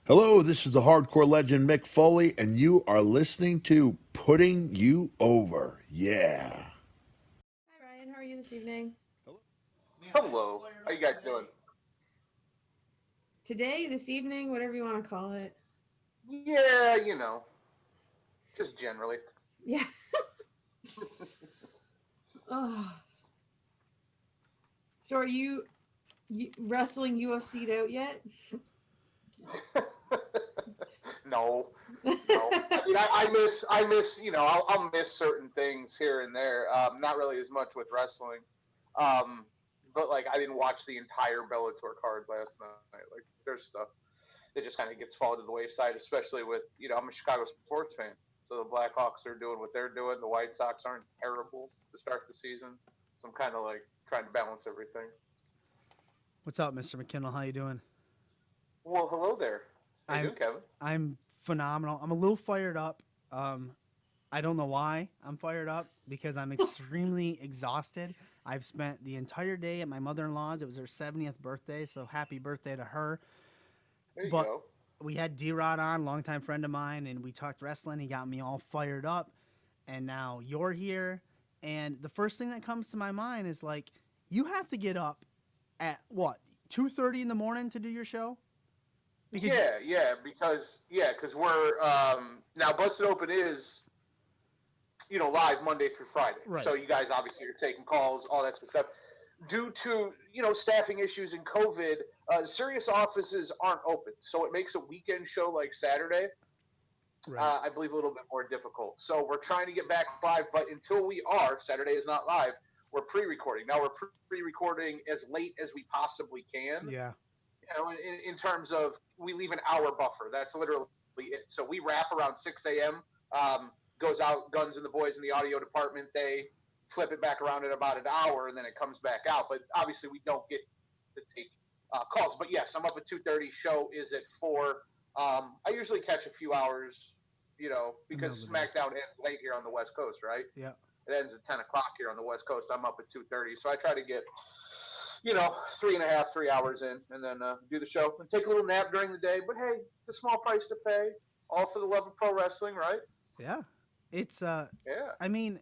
Hello, this is the hardcore legend Mick Foley, and you are listening to Putting You Over. Yeah. Hi Ryan, how are you this evening? Hello. How you guys doing? Today, this evening, whatever you want to call it. Yeah, just generally. Yeah. Oh. So are you wrestling UFC'd out yet? No, no. I mean, I miss, I'll miss certain things here and there. Not really as much with wrestling. Um, but like, I didn't watch the entire Bellator card last night. Like, there's stuff that just kind of gets fallen to the wayside, especially with, I'm a Chicago sports fan. So the Blackhawks are doing what they're doing. The White Sox aren't terrible to start the season. So I'm kind of like trying to balance everything. What's up, Mr. McKinnell? How you doing? Well, hello there. How you I'm doing, Kevin? I'm phenomenal. I'm a little fired up. I don't know why I'm fired up because I'm extremely exhausted. I've spent the entire day at my mother-in-law's. It was her 70th birthday, so happy birthday to her. There you But go. we had D-Rod on, longtime friend of mine, and we talked wrestling. He got me all fired up, and now you're here. And the first thing that comes to my mind is like, you have to get up at what 2:30 in the morning to do your show because Because we're now Busted Open is live Monday through Friday. right. So you guys obviously are taking calls, all that sort of stuff. Due to staffing issues and COVID, serious offices aren't open, so it makes a weekend show like Saturday, Right. I believe, a little bit more difficult. So we're trying to get back live, but until we are, Saturday is not live. We're pre-recording. Now we're pre-recording as late as we possibly can. Yeah. In terms of we leave an hour buffer. That's literally it. So we wrap around 6 a.m. Goes out, Guns and the boys in the audio department. They flip it back around in about an hour, and then it comes back out. But obviously, we don't get to take calls. But yes, I'm up at 2:30. Show is at 4. I usually catch a few hours, In the because middle of the day. SmackDown ends late here on the West Coast, right? Yeah. It ends at 10 o'clock here on the West Coast. I'm up at 2:30, so I try to get 3.5, 3 hours in, and then do the show and take a little nap during the day. But hey, it's a small price to pay, all for the love of pro wrestling, right? Yeah. It's Yeah. I mean,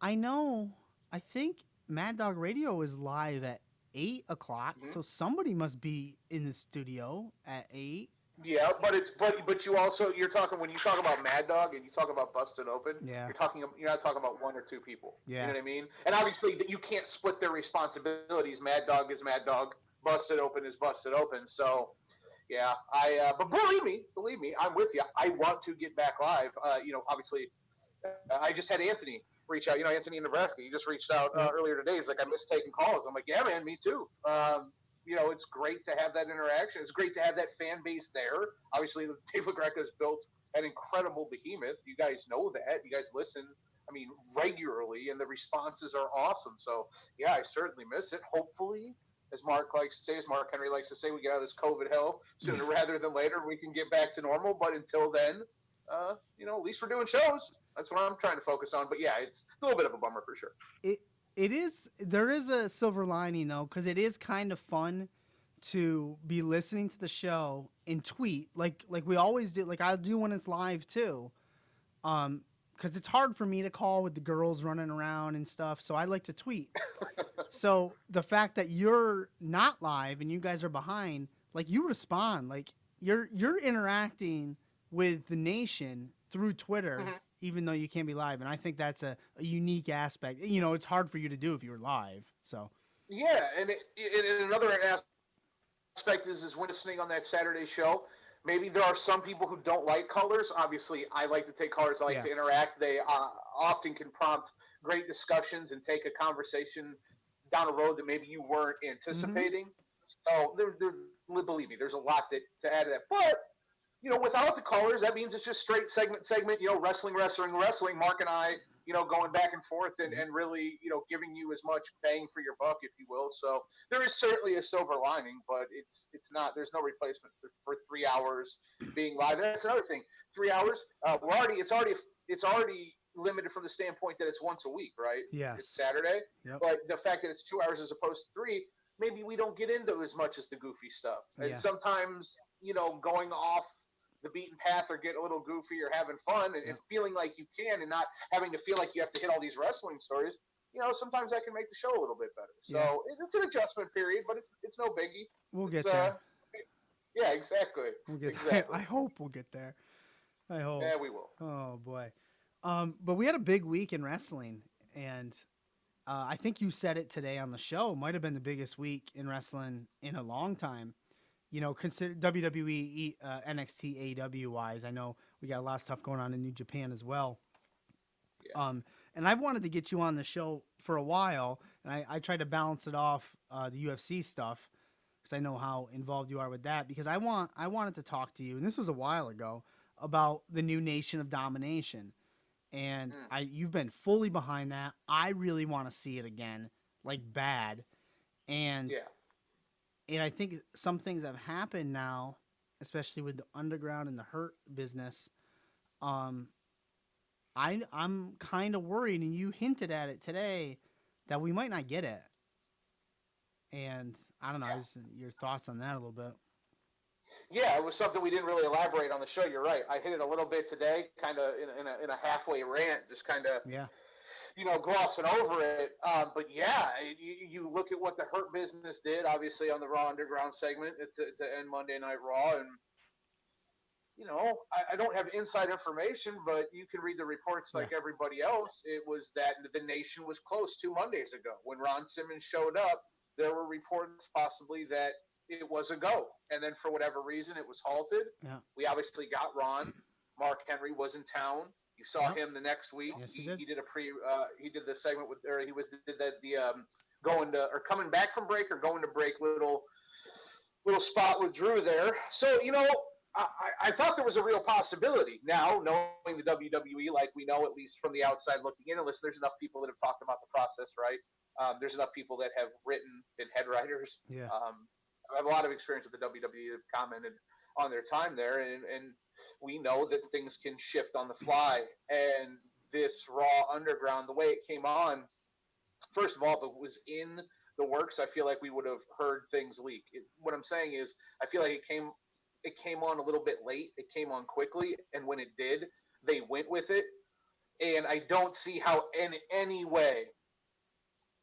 I know I think Mad Dog Radio is live at 8 o'clock, Mm-hmm. so somebody must be in the studio at 8. Yeah, but you also, you're talking, when you talk about Mad Dog and you talk about Busted Open, Yeah. you're not talking about one or two people. You Yeah. know what I mean? And obviously that you can't split their responsibilities. Mad Dog is Mad Dog. Busted Open is Busted Open. So yeah, but believe me, I'm with you. I want to get back live. Obviously, I just had Anthony reach out. Anthony in Nebraska. He just reached out Yep. earlier today. He's like, I miss taking calls. I'm like, yeah, man, me too. It's great to have that interaction. It's great to have that fan base there. Obviously, Dave LaGreca has built an incredible behemoth. You guys know that. You guys listen, I mean, regularly, and the responses are awesome. So, yeah, I certainly miss it. Hopefully, as Mark likes to say, as Mark Henry likes to say, we get out of this COVID hell sooner rather than later. We can get back to normal. But until then, at least we're doing shows. That's what I'm trying to focus on. But yeah, it's a little bit of a bummer for sure. It is there is a silver lining though cuz it is kind of fun to be listening to the show and tweet like we always do. Like I'll do when it's live too. Um cuz it's hard for me to call with the girls running around and stuff, so I like to tweet. So the fact that you're not live and you guys are behind, like you respond, like you're interacting with the nation through Twitter, Mm-hmm. even though you can't be live, and I think that's a unique aspect. It's hard for you to do if you were live. So Yeah, and another aspect is when listening on that Saturday show. Maybe there are some people who don't like colors. Obviously, I like to take colors. I like to yeah. interact. They often can prompt great discussions and take a conversation down a road that maybe you weren't Mm-hmm. anticipating. So believe me, there's a lot to add to that. But without the colors, that means it's just straight segment, wrestling. Mark and I, going back and forth Yep. and really, giving you as much bang for your buck, if you will. So there is certainly a silver lining, but it's not. There's no replacement for 3 hours being live. And that's another thing. 3 hours. We're already. It's already limited from the standpoint that it's once a week, right? It's Yes. Saturday, Yep. but the fact that it's 2 hours as opposed to three, maybe we don't get into as much as the goofy stuff. And Yeah. sometimes going off the beaten path or getting a little goofy or having fun and feeling like you can and not having to feel like you have to hit all these wrestling stories, sometimes that can make the show a little bit better. So it's an adjustment period, but it's no biggie. We'll get there. Yeah, exactly. We'll get exactly. there. I hope we'll get there. I hope. Yeah, we will. Oh boy. But we had a big week in wrestling, and I think you said it today on the show. Might have been the biggest week in wrestling in a long time. Consider WWE, NXT, AEW wise. I know we got a lot of stuff going on in New Japan as well. Yeah. And I've wanted to get you on the show for a while, and I tried to balance it off the UFC stuff because I know how involved you are with that. Because I wanted to talk to you, and this was a while ago, about the new Nation of Domination, and you've been fully behind that. I really want to see it again, like bad, and I think some things have happened now, especially with the underground and the Hurt business. I'm kind of worried, and you hinted at it today, that we might not get it. And I don't know, your thoughts on that a little bit. Yeah, it was something we didn't really elaborate on the show. You're right. I hit it a little bit today, kind of in a halfway rant, just kind of glossing over it. But yeah, you look at what the Hurt business did, obviously on the Raw Underground segment to end Monday Night Raw, and I don't have inside information, but you can read the reports like everybody else. It was that the Nation was close 2 Mondays ago. When Ron Simmons showed up, there were reports possibly that it was a go. And then for whatever reason, it was halted. Yeah. We obviously got Ron. Mark Henry was in town. You saw him the next week. Yes, he did he did the segment with, or he did going to, or coming back from break or going to break little spot with Drew there. So, I thought there was a real possibility. Now, knowing the WWE like we know, at least from the outside looking in, unless there's enough people that have talked about the process, right? There's enough people that have written, been head writers. Yeah. I have a lot of experience with the WWE, have commented on their time there, and we know that things can shift on the fly. And this Raw Underground, the way it came on, first of all, if it was in the works, I feel like we would have heard things leak. What I'm saying is, I feel like it came on a little bit late. It came on quickly, and when it did, they went with it. And I don't see how in any way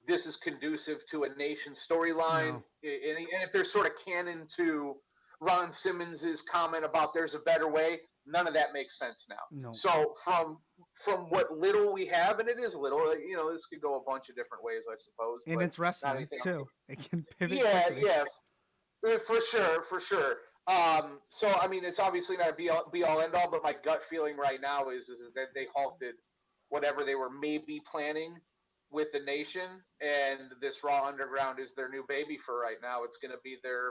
this is conducive to a Nation storyline. No. And if there's sort of canon to Ron Simmons' comment about there's a better way, none of that makes sense now. No. So from what little we have, and it is little, this could go a bunch of different ways, I suppose. And it's wrestling too. It can pivot quickly. Yeah, for sure. So I mean, it's obviously not a be all end all, but my gut feeling right now is that they halted whatever they were maybe planning with the Nation, and this Raw Underground is their new baby for right now. It's going to be their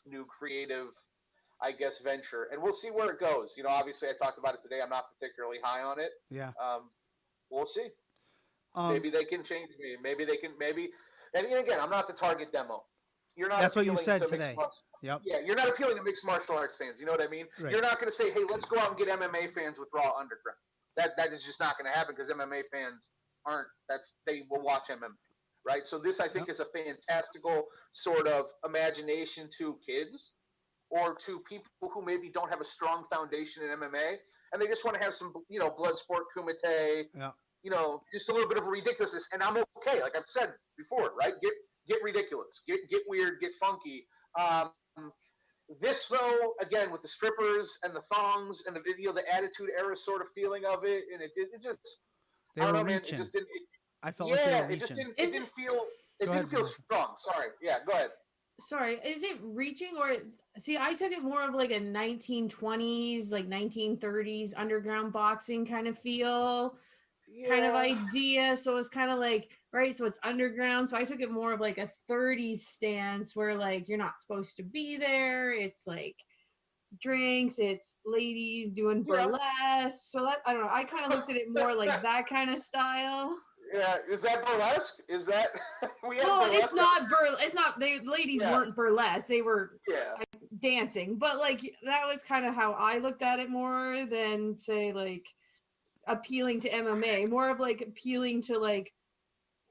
new creative, I guess, venture, and we'll see where it goes. Obviously I talked about it today. I'm not particularly high on it. Yeah. We'll see. Maybe they can change me. Maybe they can. And again, I'm not the target demo. You're not. That's what you said today. Yep. Yeah, you're not appealing to mixed martial arts fans. You know what I mean? Right. You're not going to say, "Hey, let's go out and get MMA fans with Raw Underground." That is just not going to happen because MMA fans they will watch MMA, right? So this, I think, is a fantastical sort of imagination to kids or to people who maybe don't have a strong foundation in MMA and they just want to have some, blood sport, kumite, just a little bit of a ridiculousness. And I'm okay, like I've said before, right? Get ridiculous, get weird, get funky. This though, again, with the strippers and the thongs and the Attitude Era sort of feeling of it, and it just. They were reaching. Man, I felt like they were reaching. It didn't feel strong. Sorry. Yeah, go ahead. Sorry, is it reaching or see? I took it more of like a 1920s, like 1930s underground boxing kind of feel, kind of idea. So it's kind of like so it's underground. So I took it more of like a 30s stance where like you're not supposed to be there. It's like drinks, it's ladies doing burlesque. So that I don't know. I kind of looked at it more like that kind of style. Yeah, is that burlesque? Is that it's not burlesque. It's not. The ladies weren't burlesque. They were like, dancing. But like that was kind of how I looked at it more than say like appealing to MMA. More of like appealing to like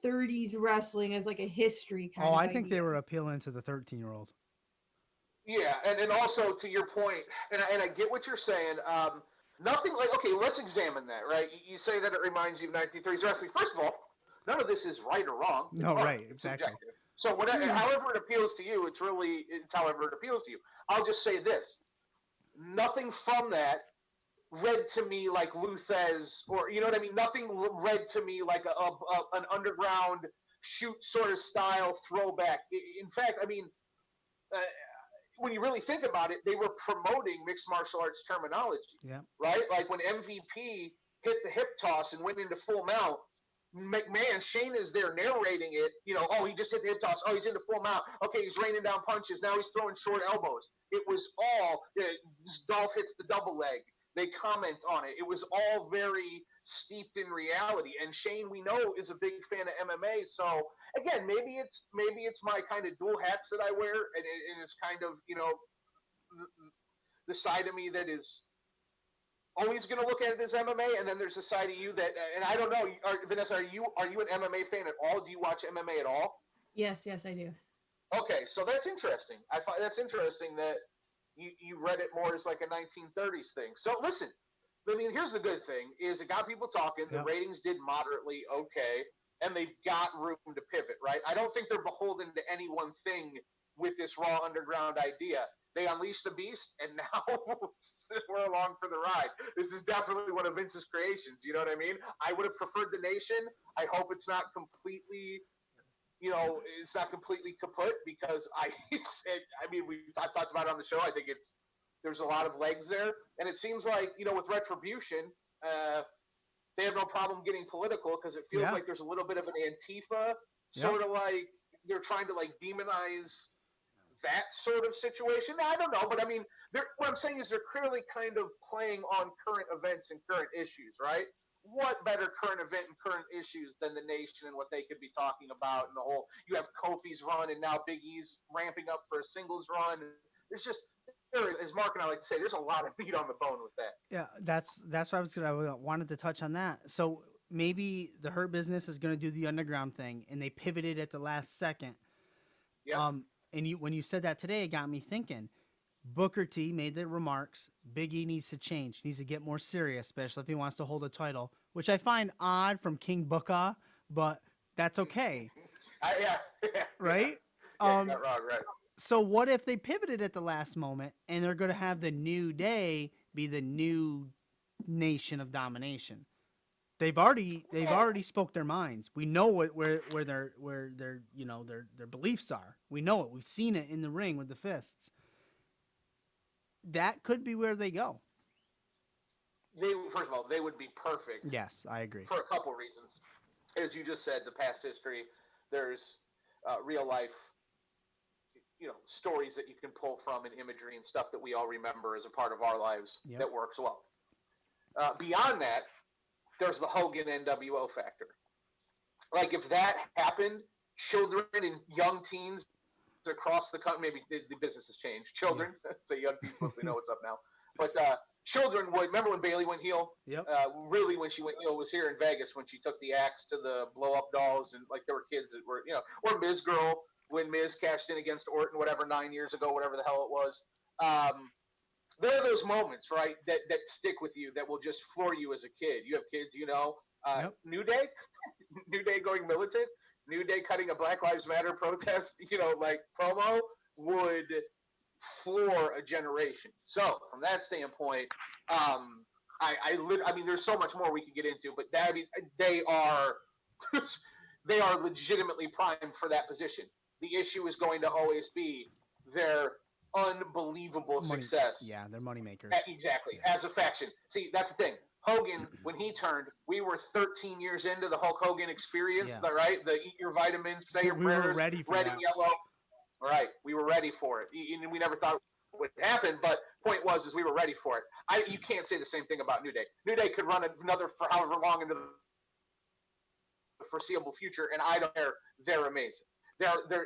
30s wrestling as like a history kind of I think they were appealing to the 13-year-old. Yeah, and also to your point, and I get what you're saying. Nothing like, okay, let's examine that, right? You say that it reminds you of 1930s wrestling. First of all, none of this is right or wrong. It's No, art. right, It's exactly. subjective. So whatever, however it appeals to you, it's however it appeals to you. I'll just say this: nothing from that read to me like Luthez, or you know what I mean. Nothing read to me like an underground shoot sort of style throwback. In fact, I mean, uh, when you really think about it, they were promoting mixed martial arts terminology, Yeah. right? Like when MVP hit the hip toss and went into full mount, McMahon, Shane is there narrating it. You know, oh, he just hit the hip toss. Oh, he's into full mount. Okay, he's raining down punches. Now he's throwing short elbows. It was all Dolph hits the double leg. They comment on it. It was all very steeped in reality. And Shane, we know, is a big fan of MMA. So again, maybe it's my kind of dual hats that I wear, and it's kind of, you know, the side of me that is always going to look at it as MMA, and then there's a side of you that, and I don't know, Vanessa, are you an MMA fan at all? Do you watch MMA at all? Yes, I do. Okay, so that's interesting. I find that's interesting that you read it more as like a 1930s thing. So listen, I mean, here's the good thing: is it got people talking. The Yep. ratings did moderately okay, and they've got room to pivot. Right? I don't think they're beholden to any one thing with this Raw Underground idea. They unleashed the beast, and now we're along for the ride. This is definitely one of Vince's creations. You know what I mean? I would have preferred the Nation. I hope it's not completely, you know, it's not completely kaput, because I mean, I've talked about it on the show. I think there's a lot of legs there, and it seems like, you know, with Retribution, they have no problem getting political, because it feels Yeah. like there's a little bit of an Antifa, Yeah. sort of like they're trying to like demonize that sort of situation. I don't know, but I mean, what I'm saying is they're clearly kind of playing on current events and current issues, right? What better current event and current issues than the Nation and what they could be talking about, and the whole, you have Kofi's run, and now Big E's ramping up for a singles run. There's just, as Mark and I like to say, there's a lot of meat on the bone with that. Yeah, that's what I wanted to touch on that. So maybe the Hurt Business is going to do the underground thing, and they pivoted at the last second. Yeah. And when you said that today, it got me thinking. Booker T made the remarks. Big E needs to change. Needs to get more serious, especially if he wants to hold a title, which I find odd from King Booker, but that's okay, Yeah. right? Yeah, you're not wrong, right? So what if they pivoted at the last moment and they're going to have the New Day be the new Nation of Domination? They've already spoke their minds. We know where their you know their beliefs are. We know it. We've seen it in the ring with the fists. That could be where they go. First of all, they would be perfect. Yes, I agree. For a couple reasons. As you just said, the past history, there's real life, you know, stories that you can pull from, and imagery and stuff that we all remember as a part of our lives. Yep. That works well. Beyond that, there's the Hogan NWO factor. Like, if that happened, children and young teens across the country, maybe the business has changed. Children, so young teens mostly know what's up now. But children would, remember when Bayley went heel? Yep. Really, when she went heel was here in Vegas, when she took the axe to the blow-up dolls, and like there were kids that were, you know, or Miz Girl, when Miz cashed in against Orton, whatever, 9 years ago, whatever the hell it was. There are those moments, right, that stick with you, that will just floor you as a kid. You have kids, you know. Yep. New Day, New Day going militant, New Day cutting a Black Lives Matter protest, you know, like promo would floor a generation. So from that standpoint, I mean, there's so much more we could get into, but that, I mean, they are they are legitimately primed for that position. The issue is going to always be their unbelievable success. Yeah, they're money makers. Exactly, as a faction. See, that's the thing. Hogan, when he turned, we were 13 years into the Hulk Hogan experience, right? The eat your vitamins, say your prayers, were ready for red that. and yellow. Right, we were ready for it. We never thought it would happen, but point was is we were ready for it. You can't say the same thing about New Day. New Day could run another for however long into the foreseeable future, and I don't care. They're amazing.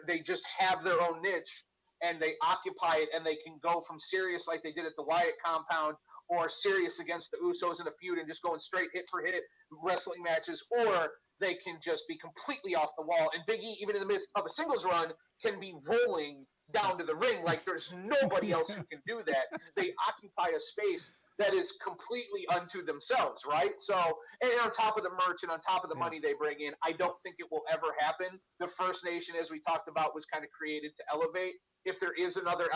They just have their own niche, and they occupy it, and they can go from serious like they did at the Wyatt compound, or serious against the Usos in a feud and just going straight hit for hit wrestling matches, or they can just be completely off the wall. And Big E, even in the midst of a singles run, can be rolling down to the ring. Like there's nobody else who can do that. They occupy a space that is completely unto themselves, right? So, and on top of the merch and on top of the money they bring in, I don't think it will ever happen. The First Nation, as we talked about, was kind of created to elevate. If there is another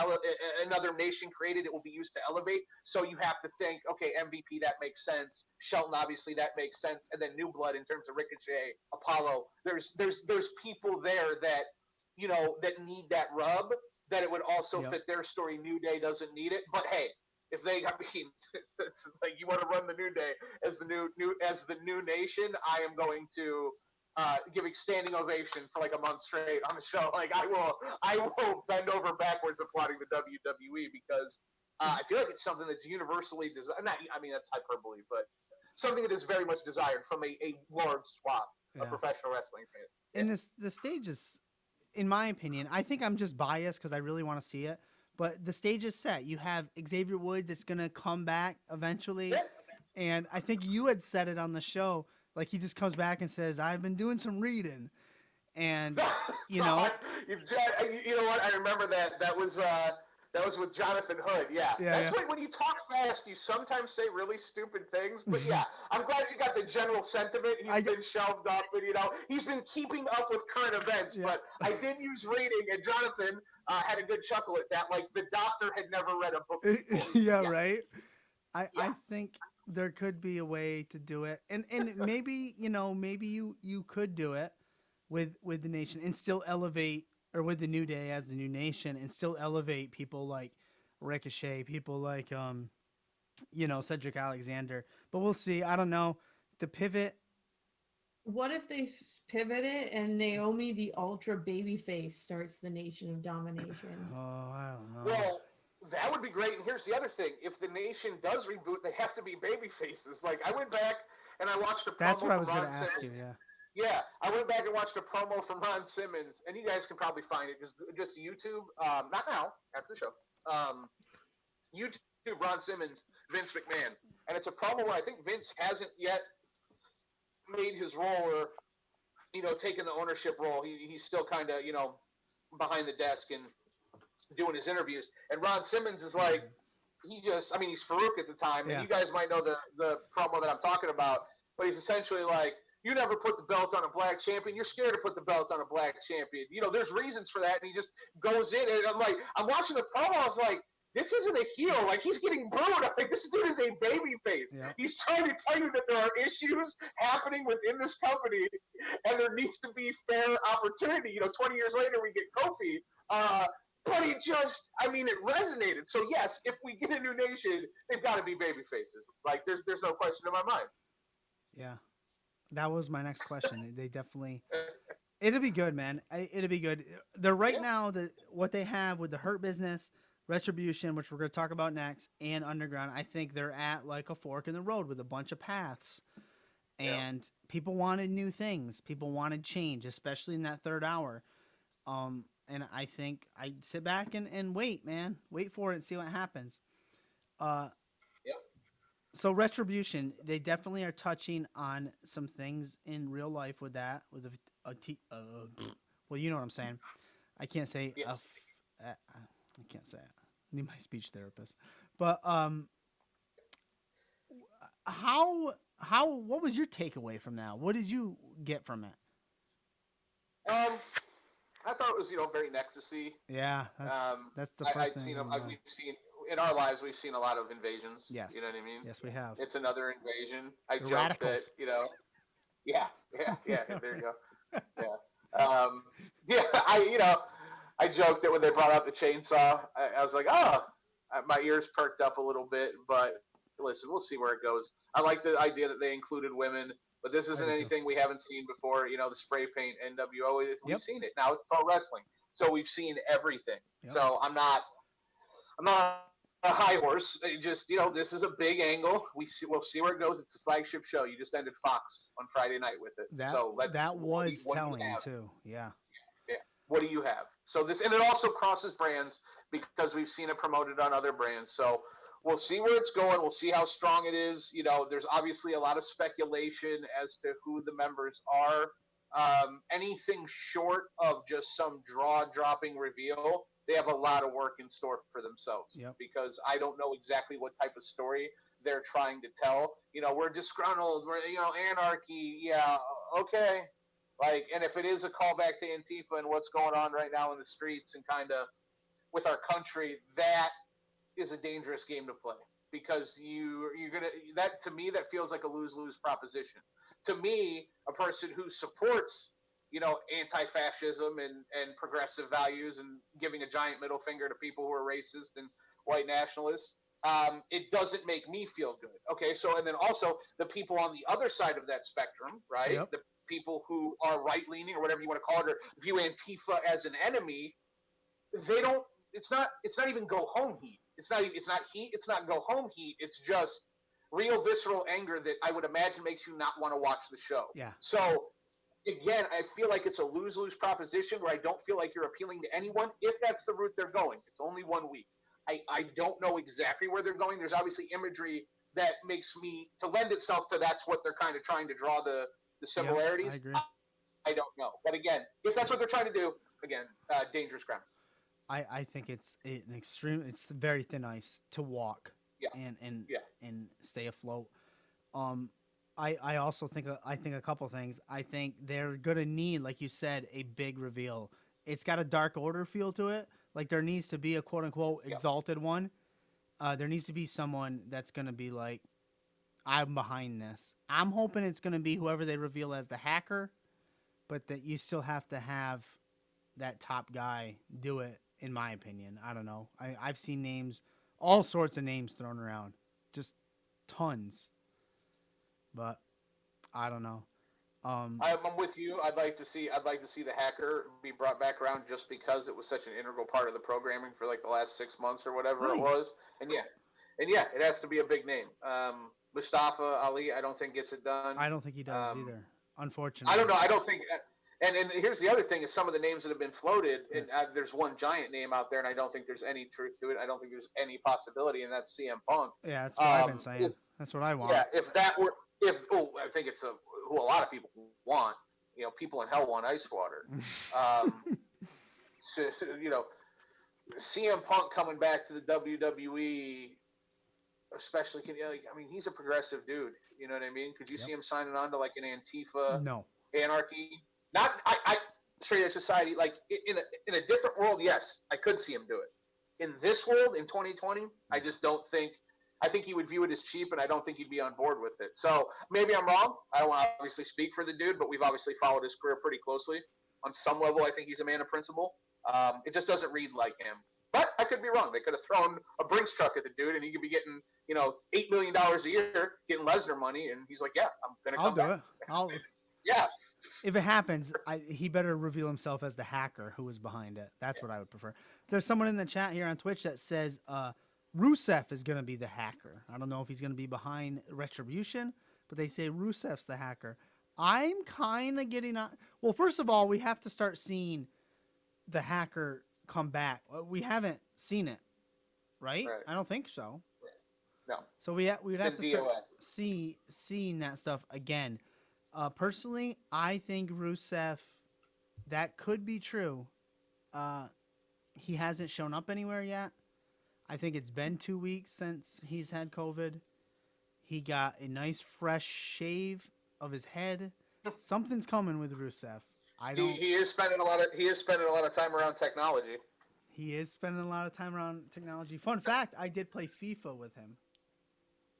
nation created, it will be used to elevate. So you have to think, okay, MVP, that makes sense. Shelton, obviously, that makes sense. And then New Blood in terms of Ricochet, Apollo. There's people there that that need that rub. That it would also fit their story. New Day doesn't need it, but hey, if they, I mean, it's like you want to run the New Day as the new nation, I am going to giving standing ovation for like a month straight on the show. Like I will bend over backwards applauding the WWE because I feel like it's something that's universally desired. I mean, that's hyperbole, but something that is very much desired from a large swath of professional wrestling fans. And the stage is, in my opinion, I think I'm just biased because I really want to see it. But the stage is set. You have Xavier Woods that's going to come back eventually. Yeah. And I think you had said it on the show. Like, he just comes back and says, I've been doing some reading. And, you know what? I remember that. That was with Jonathan Hood. Yeah. That's when you talk fast, you sometimes say really stupid things. But, yeah, I'm glad you got the general sentiment. He's been shelved off, but, he's been keeping up with current events. Yeah. But I did use reading, and Jonathan had a good chuckle at that. Like, the doctor had never read a book before. Yeah, right? I think there could be a way to do it. And maybe, maybe you could do it with the nation and still elevate, or with the New Day as the new nation, and still elevate people like Ricochet, people like, Cedric Alexander. But we'll see. I don't know. The pivot. What if they pivot it and Naomi, the ultra babyface, starts the Nation of Domination? Oh, I don't know. Well, that would be great. And here's the other thing. If the Nation does reboot, they have to be baby faces. Like, I went back and I watched a promo. That's what I was going to ask you, yeah. Yeah, I went back and watched a promo from Ron Simmons, and you guys can probably find it. Just YouTube, not now, after the show. YouTube, Ron Simmons, Vince McMahon. And it's a promo where I think Vince hasn't yet made his role or, taken the ownership role. He's still kind of, behind the desk and doing his interviews. And Ron Simmons is like, he's Farouk at the time. Yeah. And you guys might know the promo that I'm talking about. But he's essentially like, you never put the belt on a black champion. You're scared to put the belt on a black champion. There's reasons for that. And he just goes in. And I'm watching the promo. I was like, this isn't a heel. Like, he's getting booed. I'm like, this dude is a babyface. Yeah. He's trying to tell you that there are issues happening within this company, and there needs to be fair opportunity. 20 years later, we get Kofi. But it resonated. So, yes, if we get a new nation, they've got to be babyfaces. Like, there's no question in my mind. Yeah. That was my next question. They definitely... It'll be good, man. It'll be good. They're right now, what they have with the Hurt Business, Retribution, which we're going to talk about next, and Underground, I think they're at like a fork in the road with a bunch of paths. And people wanted new things. People wanted change, especially in that third hour. And I think I'd sit back and wait, man. Wait for it and see what happens. So Retribution, they definitely are touching on some things in real life with that. With well, you know what I'm saying. I can't say. Yes. I can't say it. I need my speech therapist. But what was your takeaway from that? What did you get from it? I thought it was very Nexusy. Yeah, that's the first thing. We've seen in our lives, we've seen a lot of invasions. Yes. You know what I mean? Yes, we have. It's another invasion. I joke radicals. that, yeah, there you go. I joked that when they brought out the chainsaw, I was like, my ears perked up a little bit, but listen, we'll see where it goes. I like the idea that they included women, but this isn't anything we haven't seen before. The spray paint NWO, we've seen it. Now it's pro wrestling. So we've seen everything. Yep. So I'm not a high horse. Just this is a big angle. We'll see where it goes. It's a flagship show. You just ended Fox on Friday night with it. That was telling too. Yeah. What do you have? So and it also crosses brands because we've seen it promoted on other brands. So we'll see where it's going. We'll see how strong it is. There's obviously a lot of speculation as to who the members are. Anything short of just some jaw-dropping reveal they have a lot of work in store for themselves. Yep. Because I don't know exactly what type of story they're trying to tell. We're disgruntled. We're anarchy. Yeah, okay. Like, and if it is a callback to Antifa and what's going on right now in the streets and kind of with our country, that is a dangerous game to play because you're gonna that to me that feels like a lose-lose proposition. To me, a person who supports anti-fascism and progressive values and giving a giant middle finger to people who are racist and white nationalists, it doesn't make me feel good. Okay, so and then also the people on the other side of that spectrum, right? Yep. The people who are right-leaning or whatever you want to call it, or view Antifa as an enemy, they don't. It's not even go home heat. It's not heat. It's not go home heat. It's just real visceral anger that I would imagine makes you not want to watch the show. Yeah. So again, I feel like it's a lose-lose proposition where I don't feel like you're appealing to anyone if that's the route they're going. It's only 1 week. I don't know exactly where they're going. There's obviously imagery that makes me to lend itself to that's what they're kind of trying to draw the similarities. Yep, I agree. I don't know. But again, if that's what they're trying to do, again, dangerous ground. I think it's it's very thin ice to walk Yeah. and stay afloat. I also think a couple things. I think they're gonna need, like you said, a big reveal. It's got a Dark Order feel to it. Like there needs to be a quote unquote exalted one. There needs to be someone that's gonna be like, I'm behind this. I'm hoping it's gonna be whoever they reveal as the hacker, but that you still have to have that top guy do it. In my opinion, I don't know. I've seen names, all sorts of names thrown around, just tons. But I don't know. I'm with you. I'd like to see the hacker be brought back around just because it was such an integral part of the programming for like the last 6 months or whatever Right. it was. And yeah, it has to be a big name. Mustafa Ali, I don't think gets it done. I don't think he does either. Unfortunately, I don't know. I don't think. And here's the other thing: is some of the names that have been floated, and there's one giant name out there, and I don't think there's any truth to it. I don't think there's any possibility, and that's CM Punk. Yeah, that's what I've been saying. That's what I want. Yeah, I think it's who a lot of people want. People in hell want ice water. CM Punk coming back to the WWE, especially he's a progressive dude. You know what I mean? Could you see him signing on to like an Antifa? No. Anarchy? Not I straight edge society. Like in a different world, yes, I could see him do it. In this world, in 2020, I just don't think. I think he would view it as cheap, and I don't think he'd be on board with it. So maybe I'm wrong. I don't want to obviously speak for the dude, but we've obviously followed his career pretty closely. On some level, I think he's a man of principle. It just doesn't read like him. But I could be wrong. They could have thrown a Brinks truck at the dude, and he could be getting, $8 million a year, getting Lesnar money, and he's like, "Yeah, I'm gonna come back." I'll do it. Yeah. If it happens, he better reveal himself as the hacker who was behind it. That's what I would prefer. There's someone in the chat here on Twitch that says Rusev is going to be the hacker. I don't know if he's going to be behind Retribution, but they say Rusev's the hacker. I'm kind of getting on. Well, first of all, we have to start seeing the hacker come back. We haven't seen it, right? I don't think so. No. So we'd have to start seeing that stuff again. Personally, I think Rusev, that could be true. He hasn't shown up anywhere yet. I think it's been 2 weeks since he's had COVID. He got a nice fresh shave of his head. Something's coming with Rusev. He is spending a lot of time around technology. He is spending a lot of time around technology. Fun fact, I did play FIFA with him.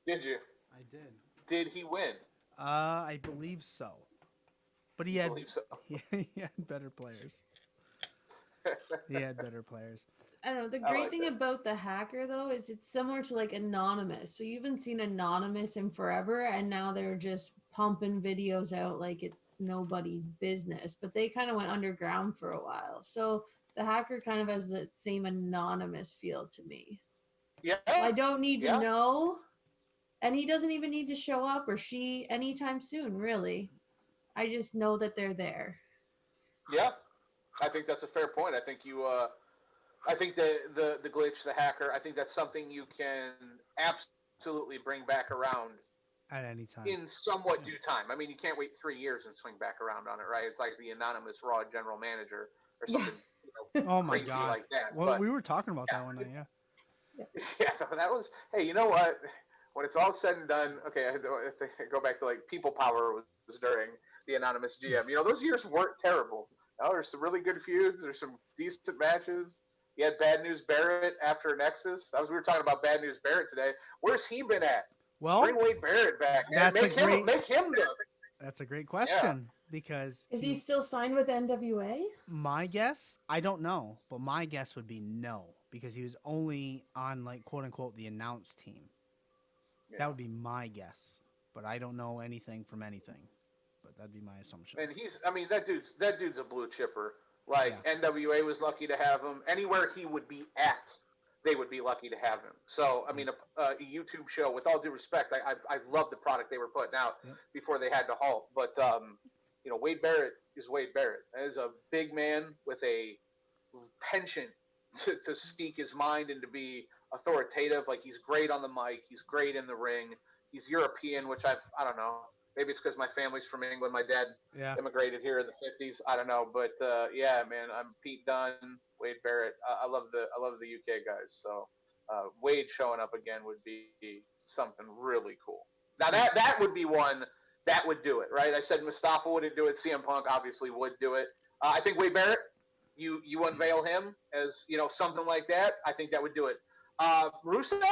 Did you? I did. Did he win? I believe so. But he had he had better players. He had better players. I don't know. The great thing about the hacker, though, is it's similar to like Anonymous. So you haven't seen Anonymous in forever, and now they're just pumping videos out like it's nobody's business. But they kind of went underground for a while. So the hacker kind of has the same Anonymous feel to me. Yeah. So I don't need to know, and he doesn't even need to show up or she anytime soon, really. I just know that they're there. Yeah, I think that's a fair point. I think I think the glitch, the hacker, I think that's something you can absolutely bring back around at any time in somewhat due time. I mean, you can't wait 3 years and swing back around on it, right? It's like the anonymous Raw general manager or something Oh my crazy god. like that. Well, But we were talking about that one night, yeah. yeah, that was. Hey, you know what? When it's all said and done, okay, I go back to like People Power was during the anonymous GM. Those years weren't terrible. There's some really good feuds. There's some decent matches. You had Bad News Barrett after Nexus. We were talking about Bad News Barrett today. Where's he been at? Well, Bring Wade Barrett back. That's make him the. That's a great question because Is he still signed with NWA? my guess, I don't know, but my guess would be no because he was only on like quote unquote the announce team. Yeah. That would be my guess, but I don't know anything from anything. But that'd be my assumption. And that dude's a blue chipper. Like NWA was lucky to have him. Anywhere he would be at, they would be lucky to have him. So I mean, a YouTube show. With all due respect, I love the product they were putting out before they had to halt. But Wade Barrett is Wade Barrett. That is a big man with a penchant to speak his mind and to be authoritative. Like he's great on the mic. He's great in the ring. He's European, which I don't know. Maybe it's because my family's from England. My dad immigrated here in the 50s. I don't know, but yeah, man, I'm Pete Dunne, Wade Barrett. I love the UK guys. So Wade showing up again would be something really cool. Now that would be one that would do it, right? I said Mustafa wouldn't do it. CM Punk obviously would do it. I think Wade Barrett, you unveil him as something like that. I think that would do it. Rusev.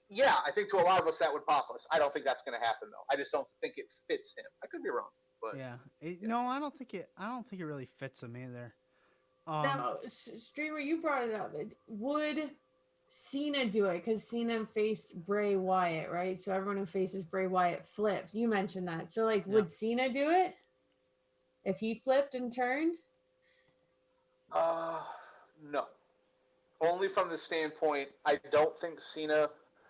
Yeah, I think to a lot of us that would pop us. I don't think that's going to happen though. I just don't think it fits him. I could be wrong, but no, I don't think it. I don't think it really fits him either. Now, Streamer, you brought it up. Would Cena do it? Because Cena faced Bray Wyatt, right? So everyone who faces Bray Wyatt flips. You mentioned that. So would Cena do it if he flipped and turned? No. Only from the standpoint, I don't think Cena.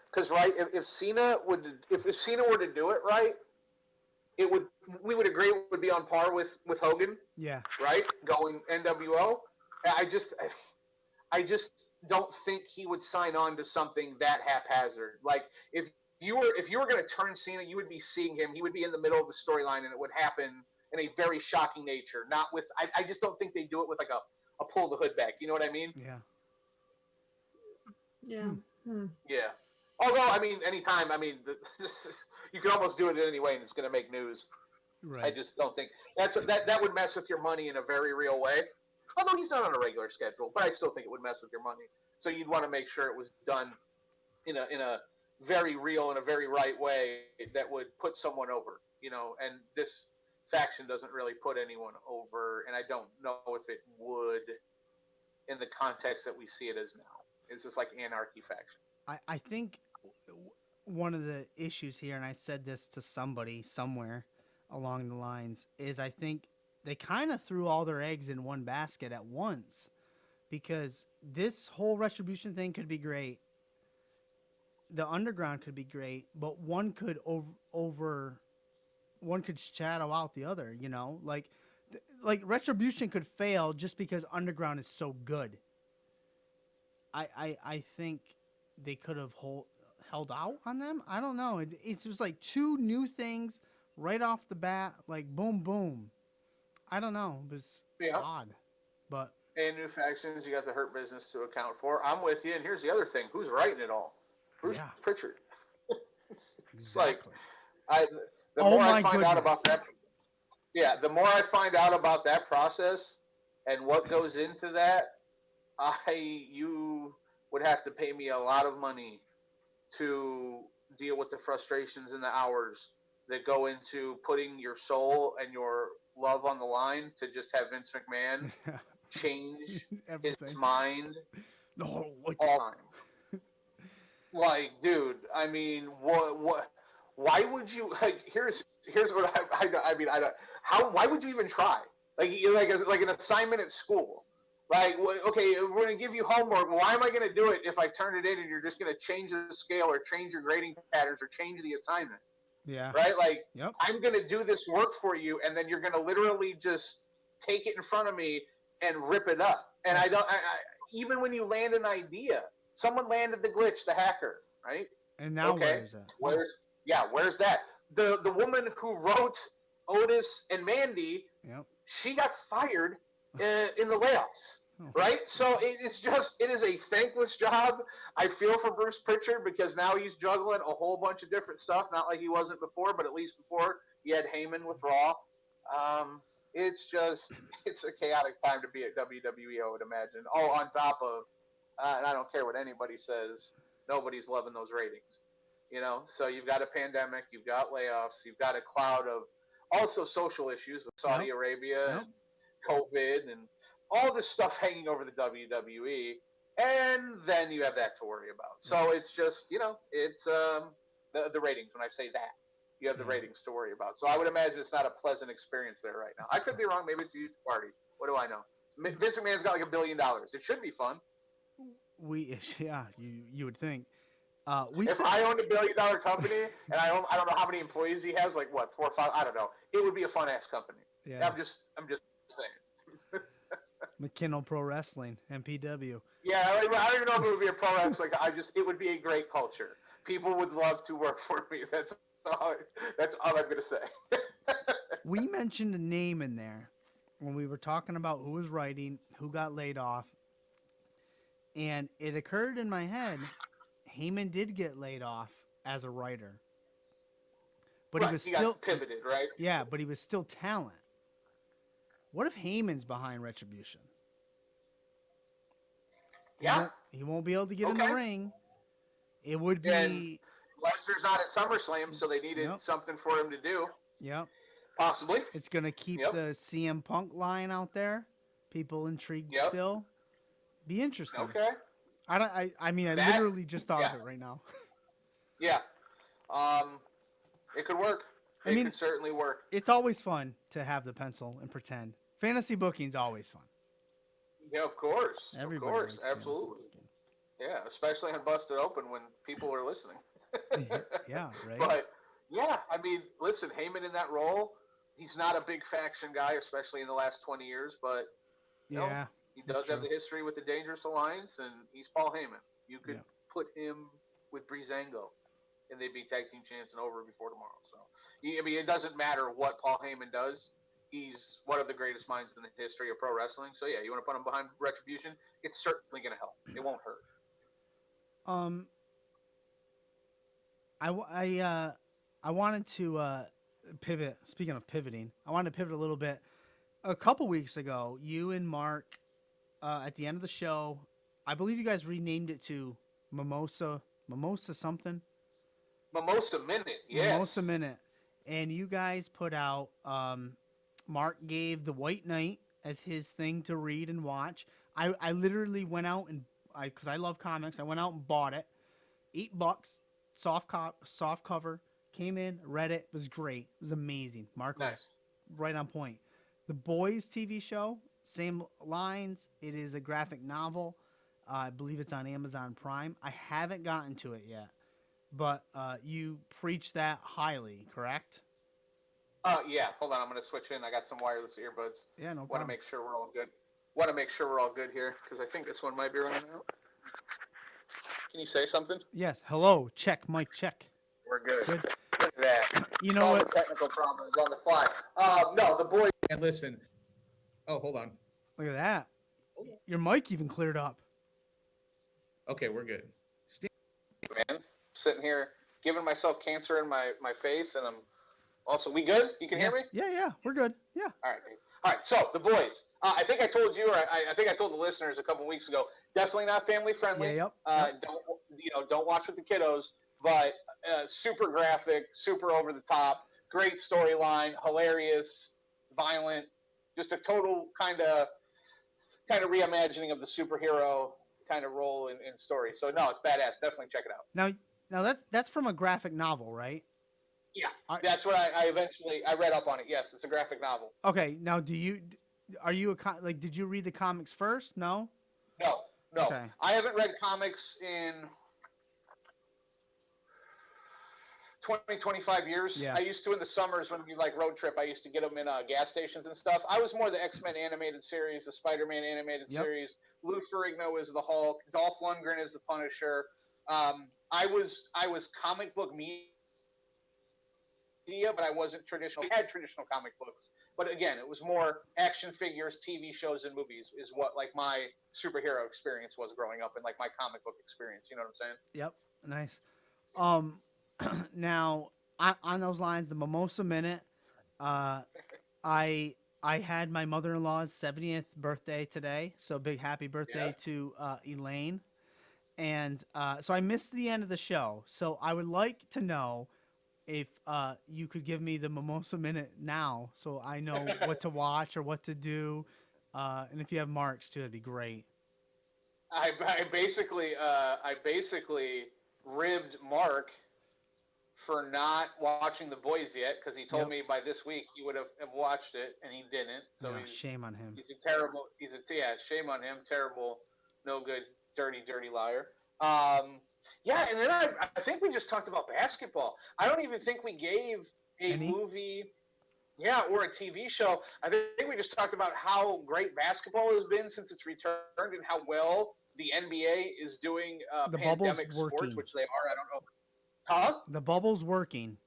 Because if Cena were to do it right, we would agree it would be on par with Hogan. Yeah. Right? Going NWO. I just don't think he would sign on to something that haphazard. Like if you were going to turn Cena, you would be seeing him. He would be in the middle of the storyline, and it would happen in a very shocking nature. Not with. I just don't think they do it with like a pull the hood back. You know what I mean? Yeah. Yeah. Yeah. Although, I mean, anytime, I mean, you can almost do it anyway, and it's going to make news. Right. I just don't think that would mess with your money in a very real way. Although he's not on a regular schedule, but I still think it would mess with your money. So you'd want to make sure it was done in a very real and a very right way that would put someone over, And this faction doesn't really put anyone over, and I don't know if it would in the context that we see it as now. It's just like anarchy faction. I think one of the issues here, and I said this to somebody somewhere along the lines, is I think they kind of threw all their eggs in one basket at once because this whole Retribution thing could be great. The Underground could be great, but one could one could shadow out the other, like Retribution could fail just because Underground is so good. I think they could have held out on them. I don't know. It's just like two new things right off the bat, like boom, boom. I don't know. It was odd, but and new factions. You got the Hurt Business to account for. I'm with you. And here's the other thing: who's writing it all? Bruce Pritchard. Exactly. The more I find out about that. Yeah, the more I find out about that process and what goes into that, you would have to pay me a lot of money to deal with the frustrations and the hours that go into putting your soul and your love on the line to just have Vince McMahon change his mind all the time. Like, dude, I mean, what? Why would you? Like, here's what I mean. I don't. Why would you even try? Like an assignment at school. Like, okay, we're going to give you homework. Why am I going to do it if I turn it in and you're just going to change the scale or change your grading patterns or change the assignment? Yeah. Right? Like, I'm going to do this work for you, and then you're going to literally just take it in front of me and rip it up. And I even when you land an idea, someone landed the glitch, the hacker, right? And now where's that? Where's that? The woman who wrote Otis and Mandy, she got fired in the layoffs. right? So it is a thankless job. I feel for Bruce Pritchard because now he's juggling a whole bunch of different stuff. Not like he wasn't before, but at least before he had Heyman with Raw. It's a chaotic time to be at WWE, I would imagine. Oh, on top of, and I don't care what anybody says, nobody's loving those ratings. So you've got a pandemic, you've got layoffs, you've got a cloud of also social issues with Saudi Arabia and COVID and all this stuff hanging over the WWE, and then you have that to worry about. So it's just, it's the ratings. When I say that, you have the ratings to worry about. So I would imagine it's not a pleasant experience there right now. I could be wrong. Maybe it's a huge party. What do I know? Vince McMahon's got like $1 billion. It should be fun. You would think. If I owned $1 billion company and I don't know how many employees he has, like what, 4 or 5, I don't know. It would be a fun ass company. Yeah. I'm just saying. McKinnell Pro Wrestling, MPW. Yeah, I don't even know if it would be a pro wrestling. It would be a great culture. People would love to work for me. That's all I'm going to say. We mentioned a name in there when we were talking about who was writing, who got laid off, and it occurred in my head. Heyman did get laid off as a writer, but right, he was he still got pivoted, right? Yeah, but he was still talent. What if Heyman's behind Retribution? Yeah, he won't be able to get in the ring. It would be. And Lesnar's not at SummerSlam, so they needed something for him to do. Yep. Possibly. It's gonna keep the CM Punk line out there. People intrigued still. Be interesting. Okay. I mean, I literally just thought of it right now. Yeah. It could work. It could certainly work. It's always fun to have the pencil and pretend. Fantasy booking's always fun. Yeah, of course. Everybody of course, likes absolutely. Yeah, especially on Busted Open when people are listening. Yeah, right. But yeah, I mean, listen, Heyman in that role, he's not a big faction guy, especially in the last 20 years, but he does have the history with the Dangerous Alliance, and he's Paul Heyman. You could put him with Breezango, and they'd be tag team champs and over before tomorrow. So, I mean, it doesn't matter what Paul Heyman does. He's one of the greatest minds in the history of pro wrestling. So, yeah, you want to put him behind Retribution, it's certainly going to help. It won't hurt. I wanted to pivot. Speaking of pivoting, I wanted to pivot a little bit. A couple weeks ago, you and Mark, at the end of the show, I believe you guys renamed it to Mimosa something. Mimosa Minute, yes. Mimosa Minute. And you guys put out, Mark gave The White Knight as his thing to read and watch. I literally went out and, because I love comics, I went out and bought it. $8, soft cover, came in, read it, was great. It was amazing. Mark was right on point. The Boys TV show, same lines. It is a graphic novel. I believe it's on Amazon Prime. I haven't gotten to it yet, but you preach that highly, correct? Yeah. Hold on, I'm going to switch in. I got some wireless earbuds. Yeah, no problem. Want to make sure we're all good. Here, because I think this one might be running out. Can you say something? Yes. Hello. Check. Mic check. We're good. Good. Look at that. You know what? Technical problems on the fly. No, the Boys. And listen. Oh, hold on. Look at that. Your mic even cleared up. Okay, we're good. Man, sitting here giving myself cancer in my face, and I'm also. We good? You can hear me? Yeah, we're good. Yeah. All right. So the Boys. I think I told you, or I think I told the listeners a couple weeks ago. Definitely not family friendly. Yeah, yep. Don't watch with the kiddos. But super graphic, super over the top, great storyline, hilarious, violent, just a total kind of reimagining of the superhero kind of role in story. So no, it's badass. Definitely check it out. Now that's from a graphic novel, right? Yeah, that's what I read up on it. Yes, it's a graphic novel. Okay. Now, did you read the comics first? No. No. Okay. I haven't read comics in 20, 25 years. Yeah. I used to in the summers when we road trip. I used to get them in gas stations and stuff. I was more the X-Men animated series, the Spider-Man animated series. Lou Ferrigno is the Hulk. Dolph Lundgren is the Punisher. I was comic book media, but I wasn't traditional. We had traditional comic books But again, it was more action figures, TV shows, and movies is what like my superhero experience was growing up and like my comic book experience. You know what I'm saying? Yep. Nice. Um, now on those lines, the Mimosa Minute. Uh, I I had my mother-in-law's 70th birthday today, so big happy birthday Yeah. to Elaine. And so I missed the end of the show. So I would like to know if you could give me the Mimosa Minute now, so I know what to watch or what to do. And if you have marks too, that'd be great. I basically ribbed Mark for not watching The Boys yet because he told Yep. me by this week he would have watched it and he didn't. So No, shame on him. he's a terrible. Yeah, shame on him. Terrible, no good, dirty liar. Yeah, and then I think we just talked about basketball. I don't even think we gave a Any? movie, yeah, or a TV show. I think we just talked about how great basketball has been since it's returned and how well the NBA is doing The bubble's pandemic sports, working. which they are. I don't know. Huh? The bubble's working.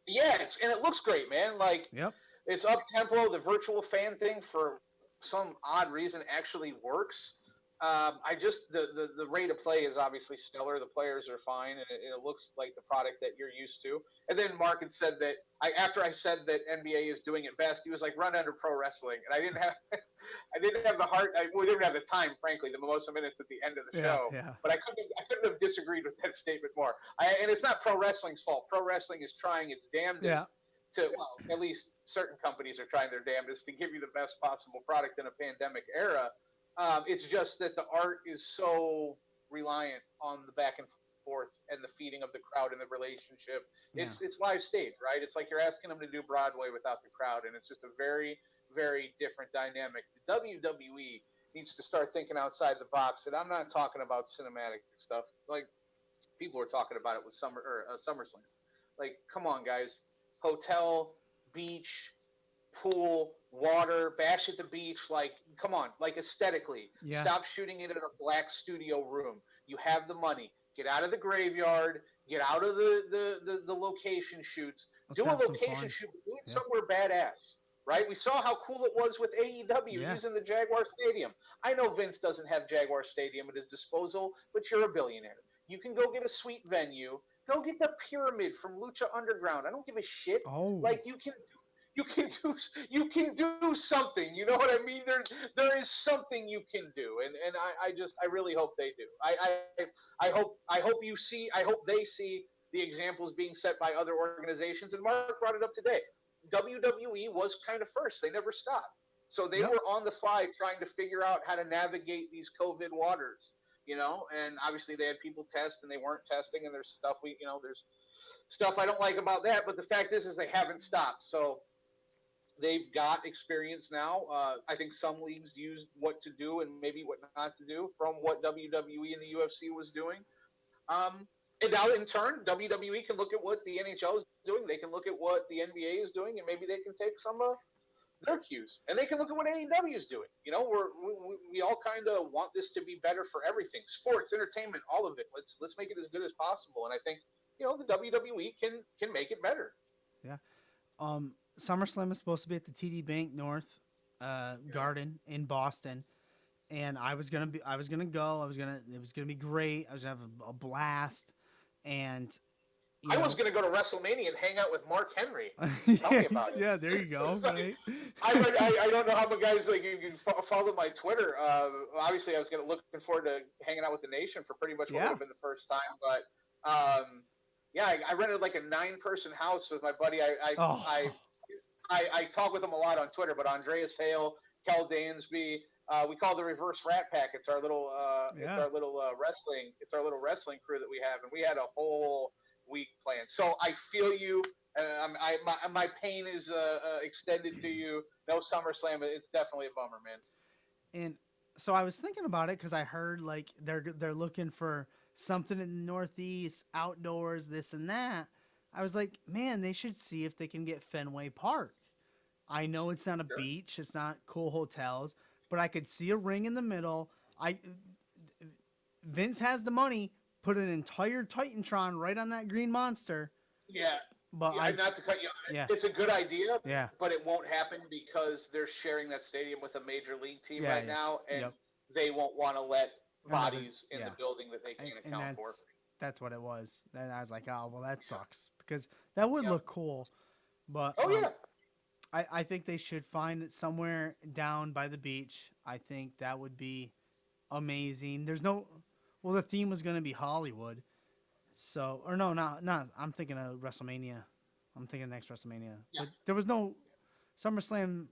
Yeah, and it looks great, man. Like Yep. it's up tempo. The virtual fan thing, for some odd reason, actually works. I just the rate of play is obviously stellar. The players are fine, and it looks like the product that you're used to. And then Mark had said that after I said that NBA is doing it best, he was like, "Run under pro wrestling," and I didn't have I didn't have the heart. We didn't have the time, frankly. The Mimosa Minutes at the end of the show, Yeah. but I couldn't have disagreed with that statement more. And it's not pro wrestling's fault. Pro wrestling is trying its damnedest Yeah. to, well, at least certain companies are trying their damnedest to give you the best possible product in a pandemic era. It's just that the art is so reliant on the back and forth and the feeding of the crowd and the relationship. Yeah. It's live stage, right? It's like you're asking them to do Broadway without the crowd, and it's just a very, very different dynamic. The WWE needs to start thinking outside the box, and I'm not talking about cinematic stuff. Like people were talking about it with SummerSlam. Like, come on, guys, hotel, beach, pool, water, bash at the beach. Like, come on, like aesthetically. Yeah. Stop shooting it in a black studio room. You have the money. Get out of the graveyard. Get out of the location shoots. Let's Do a have some location fun. shoot. Do it Yeah. somewhere badass. Right? We saw how cool it was with AEW Yeah. using the Jaguar Stadium. I know Vince doesn't have Jaguar Stadium at his disposal, but you're a billionaire. You can go get a sweet venue. Go get the Pyramid from Lucha Underground. I don't give a shit. Oh. Like you can do something. You know what I mean? There is something you can do, and I really hope they do. I hope they see the examples being set by other organizations. And Mark brought it up today. WWE was kind of first. They never stopped. So they Yep. were on the fly trying to figure out how to navigate these COVID waters, and obviously they had people test and they weren't testing, and there's stuff I don't like about that, but the fact is they haven't stopped. So they've got experience now. I think some leagues used what to do and maybe what not to do from what WWE and the UFC was doing. And now, in turn, WWE can look at what the NHL is doing. They can look at what the NBA is doing, and maybe they can take some of their cues. And they can look at what AEW is doing. We all kind of want this to be better for everything, sports, entertainment, all of it. Let's make it as good as possible. And I think the WWE can make it better. Yeah. SummerSlam is supposed to be at the TD Bank North Garden in Boston, and it was gonna go. It was gonna be great. I was gonna have a blast, and I was going to go to WrestleMania and hang out with Mark Henry. Tell me about it. Yeah, there you go. Right? I don't know how many guys you can follow my Twitter. Obviously, I was looking forward to hanging out with the Nation for pretty much what would have been the first time. But I rented like a 9-person house with my buddy. I talk with him a lot on Twitter. But Andreas Hale, Kel Dansby, we call the Reverse Rat Pack. It's our little wrestling crew that we have, and we had a whole week planned. So I feel you. My pain is extended to you. No SummerSlam. It's definitely a bummer, man. And so I was thinking about it because I heard like they're looking for something in the Northeast, outdoors, this and that. I was like, man, they should see if they can get Fenway Park. I know it's not a beach, it's not cool hotels, but I could see a ring in the middle. Vince has the money. Put an entire Titantron right on that green monster. Yeah. but Yeah, not to cut you. Yeah. It's a good idea. Yeah. But it won't happen because they're sharing that stadium with a major league team Yeah, right yeah. now, and Yep. they won't want to let Another- bodies in the yeah. building that they can't And account for. that's what it was. Then I was like, oh well, that sucks because that would Yep. look cool. But Oh yeah. I think they should find it somewhere down by the beach. I think that would be amazing. There's no, well, the theme was going to be Hollywood. So, or no, not. I'm thinking of WrestleMania. I'm thinking next WrestleMania. Yeah. But there was no SummerSlam.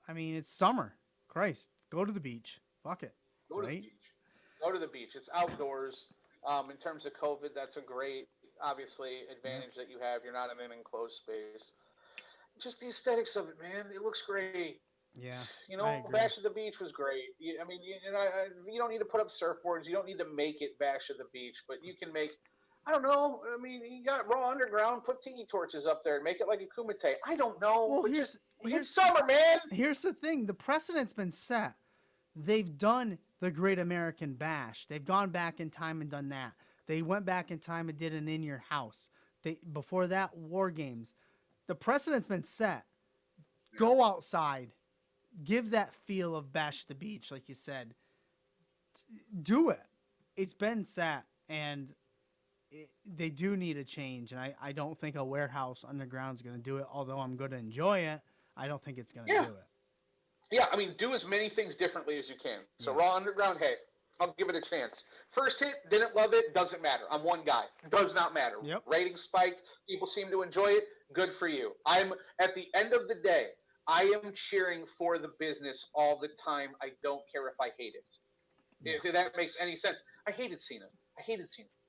I mean, it's summer. Christ, go to the beach. Fuck it. Go to right? the beach. Go to the beach. It's outdoors. In terms of COVID, that's a great, obviously, advantage that you have. You're not in an enclosed space. Just the aesthetics of it, man. It looks great. Yeah. You I know, agree. Bash of the Beach was great. I mean, you don't need to put up surfboards. You don't need to make it Bash of the Beach, but you can make. I don't know. I mean, you got Raw Underground. Put tiki torches up there and make it like a kumite. I don't know. Well, but here's it's summer, man. Here's the thing: the precedent's been set. They've done the Great American Bash. They've gone back in time and done that. They went back in time and did an In Your House. Before that, War Games. The precedent's been set. Go outside. Give that feel of Bash at the Beach, like you said. Do it. It's been set, and they do need a change. And I don't think a warehouse underground is going to do it. Although I'm going to enjoy it, I don't think it's going to do it. Yeah, I mean, do as many things differently as you can. So Yeah. Raw Underground, hey, I'll give it a chance. First hit, didn't love it, doesn't matter. I'm one guy. Does not matter. Yep. Ratings spiked. People seem to enjoy it. Good for you. I'm, at the end of the day, I am cheering for the business all the time. I don't care if I hate it. Yeah. If that makes any sense. I hated Cena.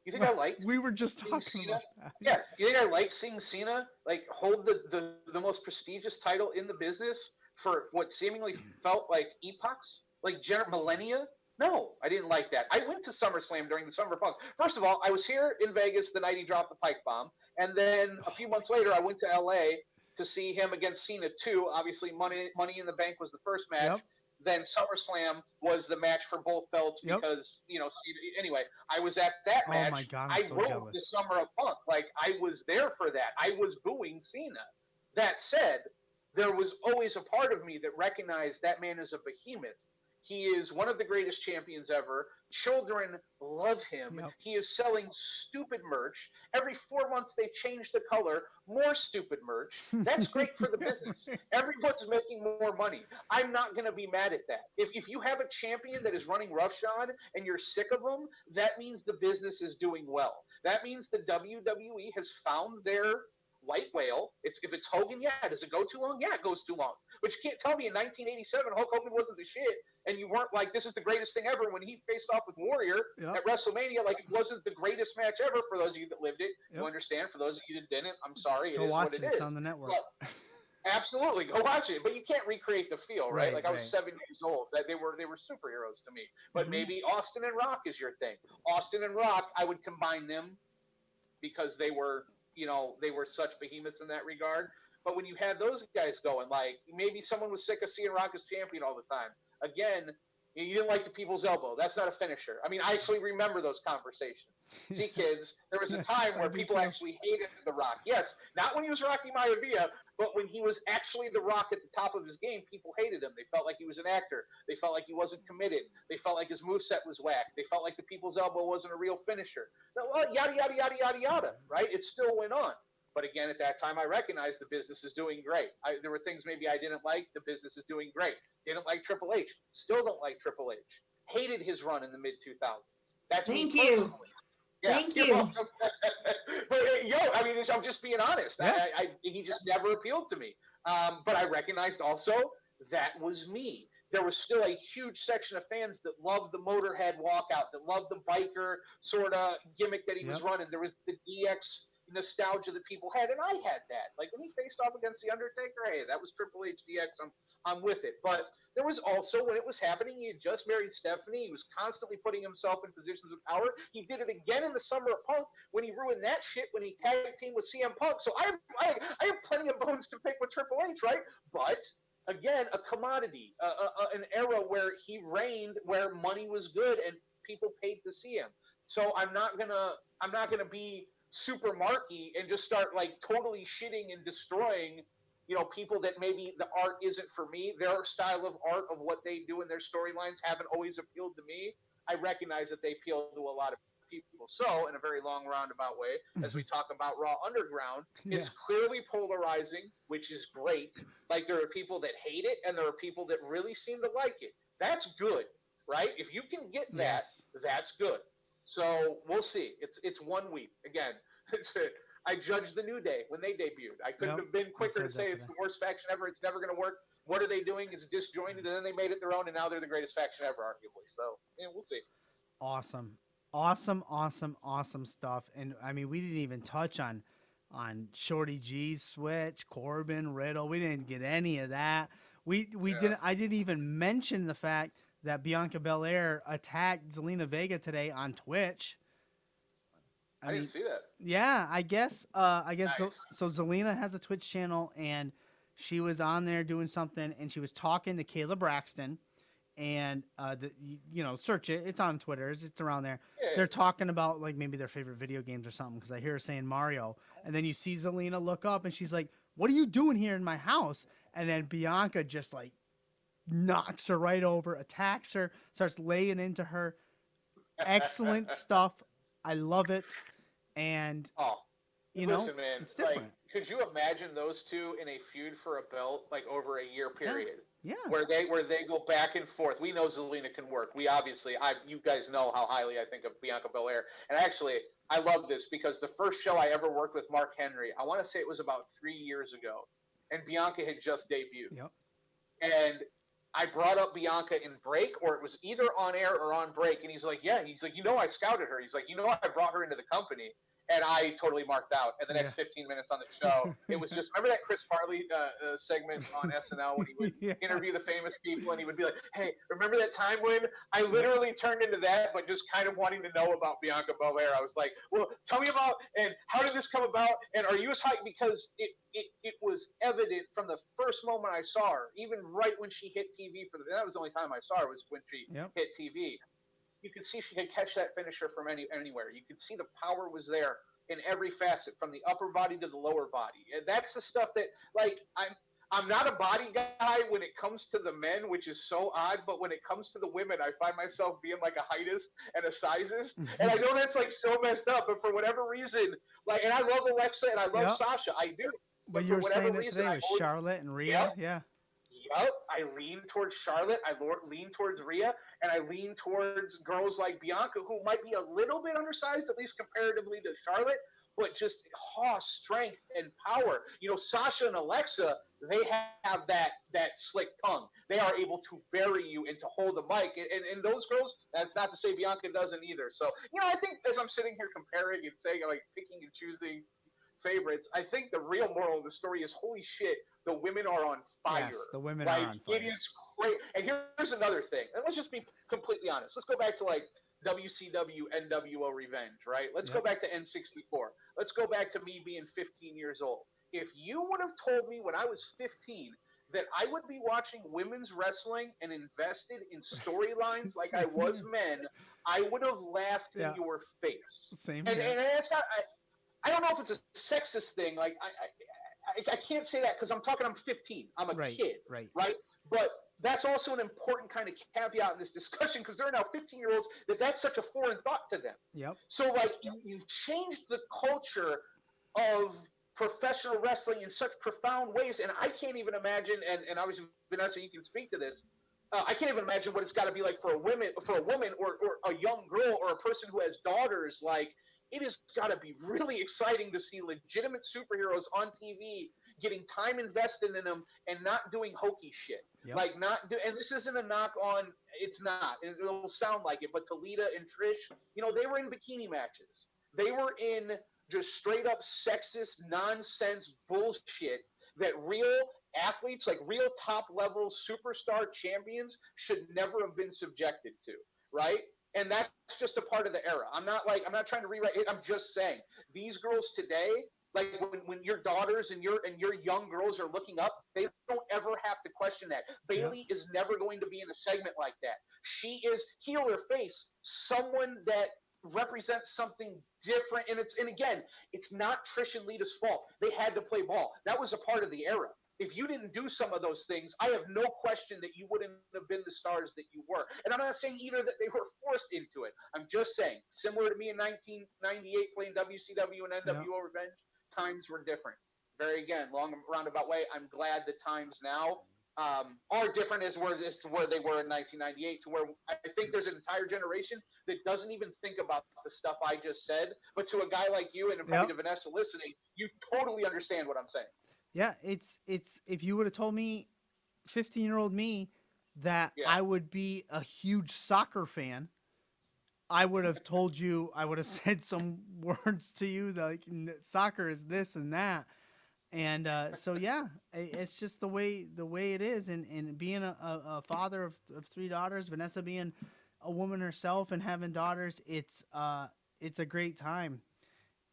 You think I liked We were just seeing talking Cena? about that. Yeah, you think I liked seeing Cena like hold the most prestigious title in the business for what seemingly felt like epochs, like millennia? No, I didn't like that. I went to SummerSlam during the Summer of Punk. First of all, I was here in Vegas the night he dropped the Pike Bomb, and then a few months later, I went to LA to see him against Cena 2. Obviously, Money in the Bank was the first match. Yep. Then SummerSlam was the match for both belts because, Cena, anyway, I was at that match. Oh my God, I I'm so wrote jealous. the Summer of Punk. Like, I was there for that. I was booing Cena. That said, there was always a part of me that recognized that man is a behemoth. He is one of the greatest champions ever. Children love him. Yep. He is selling stupid merch. Every 4 months they change the color. More stupid merch. That's great for the business. Everyone's making more money. I'm not going to be mad at that. If you have a champion that is running roughshod and you're sick of them, that means the business is doing well. That means the WWE has found their white whale. If it's Hogan, does it go too long? Yeah, it goes too long. But you can't tell me in 1987 Hulk Hogan wasn't the shit, and you weren't like, this is the greatest thing ever when he faced off with Warrior at WrestleMania. Like, it wasn't the greatest match ever for those of you that lived it. You understand? For those of you that didn't, I'm sorry. Go It is watch what it it. It's is. on the network. But absolutely, go watch it. But you can't recreate the feel, right? Like, I was 7 years old. That they were superheroes to me. But maybe Austin and Rock is your thing. Austin and Rock, I would combine them because they were such behemoths in that regard. But when you had those guys going, like, maybe someone was sick of seeing Rock as champion all the time. Again, you didn't like the people's elbow. That's not a finisher. I mean, I actually remember those conversations. See, kids, there was a time where people actually hated The Rock. Yes, not when he was Rocky Maivia, but when he was actually The Rock at the top of his game, people hated him. They felt like he was an actor. They felt like he wasn't committed. They felt like his moveset was whack. They felt like the people's elbow wasn't a real finisher. Well, yada, yada, yada, yada, yada, right? It still went on. But again, at that time, I recognized the business is doing great. There were things maybe I didn't like. The business is doing great. Didn't like Triple H. Still don't like Triple H. Hated his run in the mid-2000s. That's Thank me you. personally. Yeah, Thank you're you. welcome. But I mean, I'm just being honest. Yeah. He just never appealed to me. But I recognized also that was me. There was still a huge section of fans that loved the Motorhead walkout, that loved the biker sort of gimmick that he was running. There was the DX nostalgia that people had, and I had that. Like, when he faced off against The Undertaker, hey, that was Triple H DX. I'm with it. But there was also, when it was happening, he had just married Stephanie. He was constantly putting himself in positions of power. He did it again in the Summer of Punk when he ruined that shit when he tag teamed with CM Punk. So I have plenty of bones to pick with Triple H, right? But again, a commodity, an era where he reigned, where money was good and people paid to see him. So I'm not gonna be super marky and just start like totally shitting and destroying, people that maybe the art isn't for me. Their style of art of what they do in their storylines haven't always appealed to me. I recognize that they appeal to a lot of people. So, in a very long roundabout way, as we talk about Raw Underground, Yeah. it's clearly polarizing, which is great. Like, there are people that hate it, and there are people that really seem to like it. That's good, right? If you can get that, Yes. that's good. So we'll see. It's 1 week again. I judged the New Day when they debuted. I couldn't Yep, have been you quicker to said that say it's today. the worst faction ever. It's never going to work. What are they doing? It's disjointed, and then they made it their own, and now they're the greatest faction ever, arguably. So, we'll see. Awesome. Awesome stuff. And I mean, we didn't even touch on Shorty G's switch, Corbin, Riddle. We didn't get any of that. We didn't. I didn't even mention the fact that Bianca Belair attacked Zelina Vega today on Twitch. I didn't see that. Yeah, I guess. Nice. So Zelina has a Twitch channel, and she was on there doing something, and she was talking to Kayla Braxton, and search it. It's on Twitter. It's around there. Yeah. They're talking about like maybe their favorite video games or something, because I hear her saying Mario, and then you see Zelina look up, and she's like, "What are you doing here in my house?" And then Bianca just like knocks her right over, attacks her, starts laying into her. Excellent stuff. I love it. And Listen, man, it's different. Like, could you imagine those two in a feud for a belt like over a year period? Yeah. Where they go back and forth. We know Zelina can work. We obviously, you guys know how highly I think of Bianca Belair. And actually, I love this because the first show I ever worked with Mark Henry, I want to say it was about 3 years ago, and Bianca had just debuted. Yep. And I brought up Bianca in break, or it was either on air or on break, and he's like, yeah. He's like, I scouted her. He's like, I brought her into the company. And I totally marked out. And the next 15 minutes on the show, it was just, remember that Chris Farley segment on SNL when he would interview the famous people, and he would be like, hey, remember that time when I literally turned into that, but just kind of wanting to know about Bianca Belair. I was like, well, tell me about, and how did this come about, and are you as hyped? Because it was evident from the first moment I saw her, even right when she hit TV, that was the only time I saw her, was when she hit TV. You could see she could catch that finisher from anywhere. You could see the power was there in every facet, from the upper body to the lower body. And that's the stuff that, like, I'm not a body guy when it comes to the men, which is so odd, but when it comes to the women, I find myself being like a heightist and a sizist. And I know that's like so messed up, but for whatever reason, like, and I love Alexa and I love Sasha, I do. But you were saying it today with Charlotte and Rhea, Yep, I lean towards Charlotte, I lean towards Rhea, and I lean towards girls like Bianca, who might be a little bit undersized, at least comparatively to Charlotte, but just strength and power. Sasha and Alexa, they have that slick tongue. They are able to bury you and to hold the mic. And those girls, that's not to say Bianca doesn't either. So, I think as I'm sitting here comparing and saying, like, picking and choosing favorites, I think the real moral of the story is, holy shit, the women are on fire. Yes, the women are on fire. It is great. And here's another thing. And let's just be completely honest. Let's go back to like WCW NWO Revenge, right? Let's go back to N64. Let's go back to me being 15 years old. If you would have told me when I was 15 that I would be watching women's wrestling and invested in storylines like I was men, I would have laughed in your face. Same and that's not. I don't know if it's a sexist thing. Like I can't say that because I'm 15. I'm a kid, right? But that's also an important kind of caveat in this discussion, because there are now 15-year-olds that's such a foreign thought to them. Yep. So like you've changed the culture of professional wrestling in such profound ways, and I can't even imagine. And obviously Vanessa, you can speak to this. I can't even imagine what it's got to be like for a woman or a young girl or a person who has daughters. Like, it has got to be really exciting to see legitimate superheroes on TV getting time invested in them and not doing hokey shit. Yep. Like and this isn't a knock on, it's not. It'll sound like it, but Talita and Trish, they were in bikini matches. They were in just straight up sexist nonsense bullshit that real athletes, like real top level superstar champions, should never have been subjected to, right? And that's just a part of the era. I'm not trying to rewrite it. I'm just saying these girls today, like when your daughters and your young girls are looking up, they don't ever have to question that. Bayley is never going to be in a segment like that. She is, heel or face, someone that represents something different. And again, it's not Trish and Lita's fault. They had to play ball. That was a part of the era. If you didn't do some of those things, I have no question that you wouldn't have been the stars that you were. And I'm not saying either that they were forced into it. I'm just saying, similar to me in 1998 playing WCW and NWO Revenge, times were different. Very, again, long roundabout way. I'm glad the times now are different as where they were in 1998, to where I think there's an entire generation that doesn't even think about the stuff I just said. But to a guy like you and probably to Vanessa listening, you totally understand what I'm saying. Yeah, it's if you would have told me, 15-year-old me, that I would be a huge soccer fan, I would have told you, I would have said some words to you that, like, soccer is this and that. And so yeah, it's just the way it is, and being a father of 3 daughters, Vanessa being a woman herself and having daughters, it's a great time.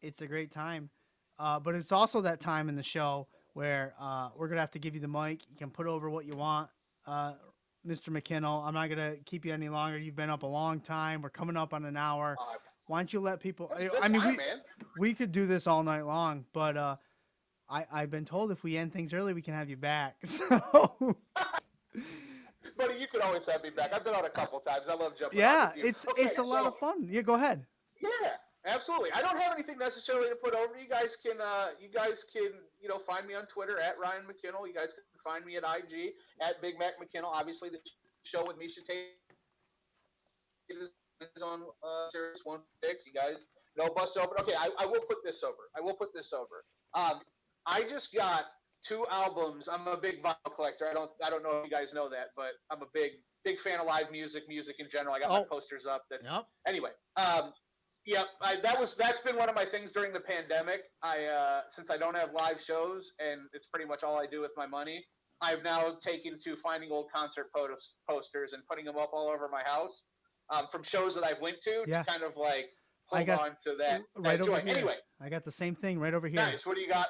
It's a great time, but it's also that time in the show where we're gonna have to give you the mic. You can put over what you want, Mr. McKinnell. I'm not gonna keep you any longer. You've been up a long time. We're coming up on an hour. Why don't you let people? I mean, we could do this all night long, but I've been told if we end things early, we can have you back. So, buddy, you can always have me back. I've been on a couple times. I love jumping. Yeah, it's a lot of fun. Yeah, go ahead. Yeah, absolutely. I don't have anything necessarily to put over. You guys can find me on Twitter at Ryan McKinnell. You guys can find me at IG at Big Mac McKinnell. Obviously, the show with Misha Tate is on Sirius 106. You guys know Bust Open. Okay, I will put this over. I just got 2 albums. I'm a big vinyl collector. I don't know if you guys know that, but I'm a big fan of live music in general. I got my posters up. Anyway. That's been one of my things during the pandemic. Since I don't have live shows and it's pretty much all I do with my money, I've now taken to finding old concert posters and putting them up all over my house from shows that I went to kind of like hold on to that right over joy. here. Anyway, I got the same thing right over here. nice. What do you got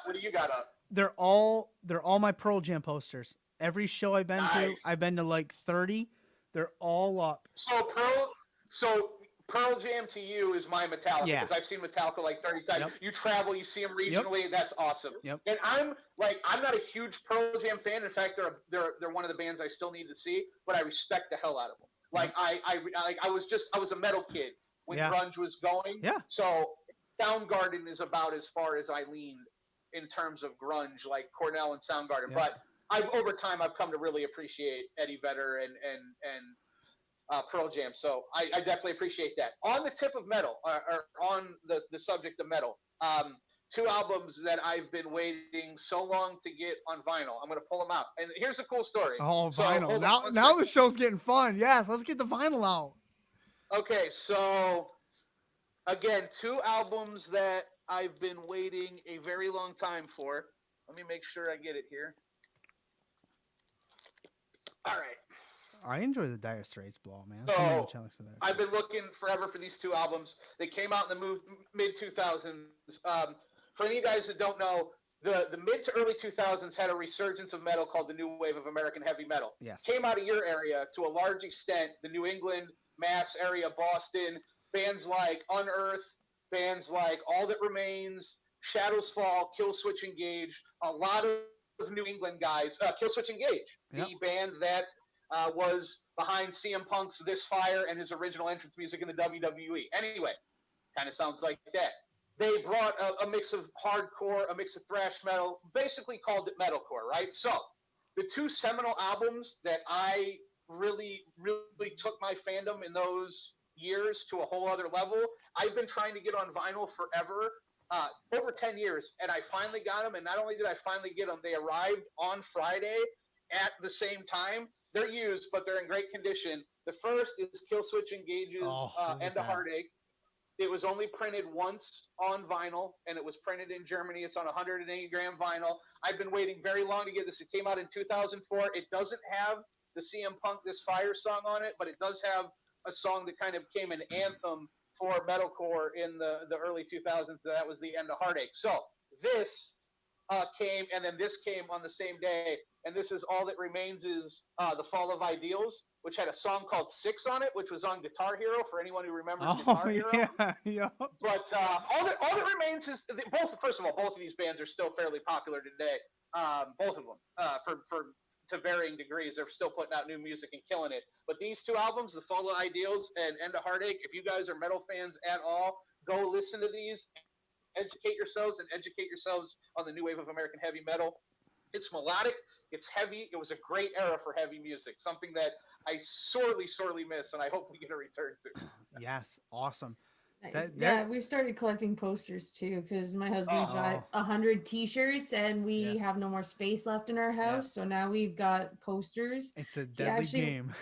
up? They're all my Pearl Jam posters. Every show I've been to, I've been to like 30. They're all up. So Pearl Jam to you is my Metallica, because I've seen Metallica like 30 times. Yep. You travel, you see them regionally. Yep. That's awesome. Yep. And I'm not a huge Pearl Jam fan. In fact, they're one of the bands I still need to see, but I respect the hell out of them. Like I was a metal kid when grunge was going. Yeah. So Soundgarden is about as far as I leaned in terms of grunge, like Cornell and Soundgarden. Yeah. But over time I've come to really appreciate Eddie Vedder and Pearl Jam. So I definitely appreciate that. On the tip of metal, or on the subject of metal, 2 albums that I've been waiting so long to get on vinyl. I'm going to pull them out. And here's a cool story. Oh, vinyl. Now the show's getting fun. Yes, let's get the vinyl out. Okay, so again, 2 albums that I've been waiting a very long time for. Let me make sure I get it here. All right. I enjoy the Dire Straits blow, man. So, I've been looking forever for these 2 albums. They came out in the mid-2000s. For any of you guys that don't know, the mid to early 2000s had a resurgence of metal called the New Wave of American Heavy Metal. Yes. Came out of your area to a large extent, the New England, Mass area, Boston, bands like Unearth, bands like All That Remains, Shadows Fall, Killswitch Engage, a lot of New England guys. Killswitch Engage, the band that was behind CM Punk's This Fire and his original entrance music in the WWE. Anyway, kind of sounds like that. They brought a mix of hardcore, a mix of thrash metal, basically called it metalcore, right? So the 2 seminal albums that I really, really took my fandom in those years to a whole other level, I've been trying to get on vinyl forever, over 10 years, and I finally got them. And not only did I finally get them, they arrived on Friday at the same time. They're used, but they're in great condition. The first is Killswitch Engage's End of Heartache. It was only printed once on vinyl, and it was printed in Germany. It's on 180-gram vinyl. I've been waiting very long to get this. It came out in 2004. It doesn't have the CM Punk This Fire song on it, but it does have a song that kind of became an anthem for metalcore in the early 2000s. That was the End of Heartache. So this came, and then this came on the same day. And this is All That Remains is The Fall of Ideals, which had a song called Six on it, which was on Guitar Hero for anyone who remembers Guitar Hero. Yeah. But all that remains is both. First of all, both of these bands are still fairly popular today. Both of them, for to varying degrees, they're still putting out new music and killing it. But these two albums, The Fall of Ideals and End of Heartache, if you guys are metal fans at all, go listen to these. Educate yourselves on the new wave of American heavy metal. It's melodic, it's heavy. It was a great era for heavy music, something that I sorely miss, and I hope we get a return to. Yes, awesome. Nice. Yeah, we started collecting posters too because my husband's got 100 T-shirts and we have no more space left in our house. So now we've got posters. It's a deadly game.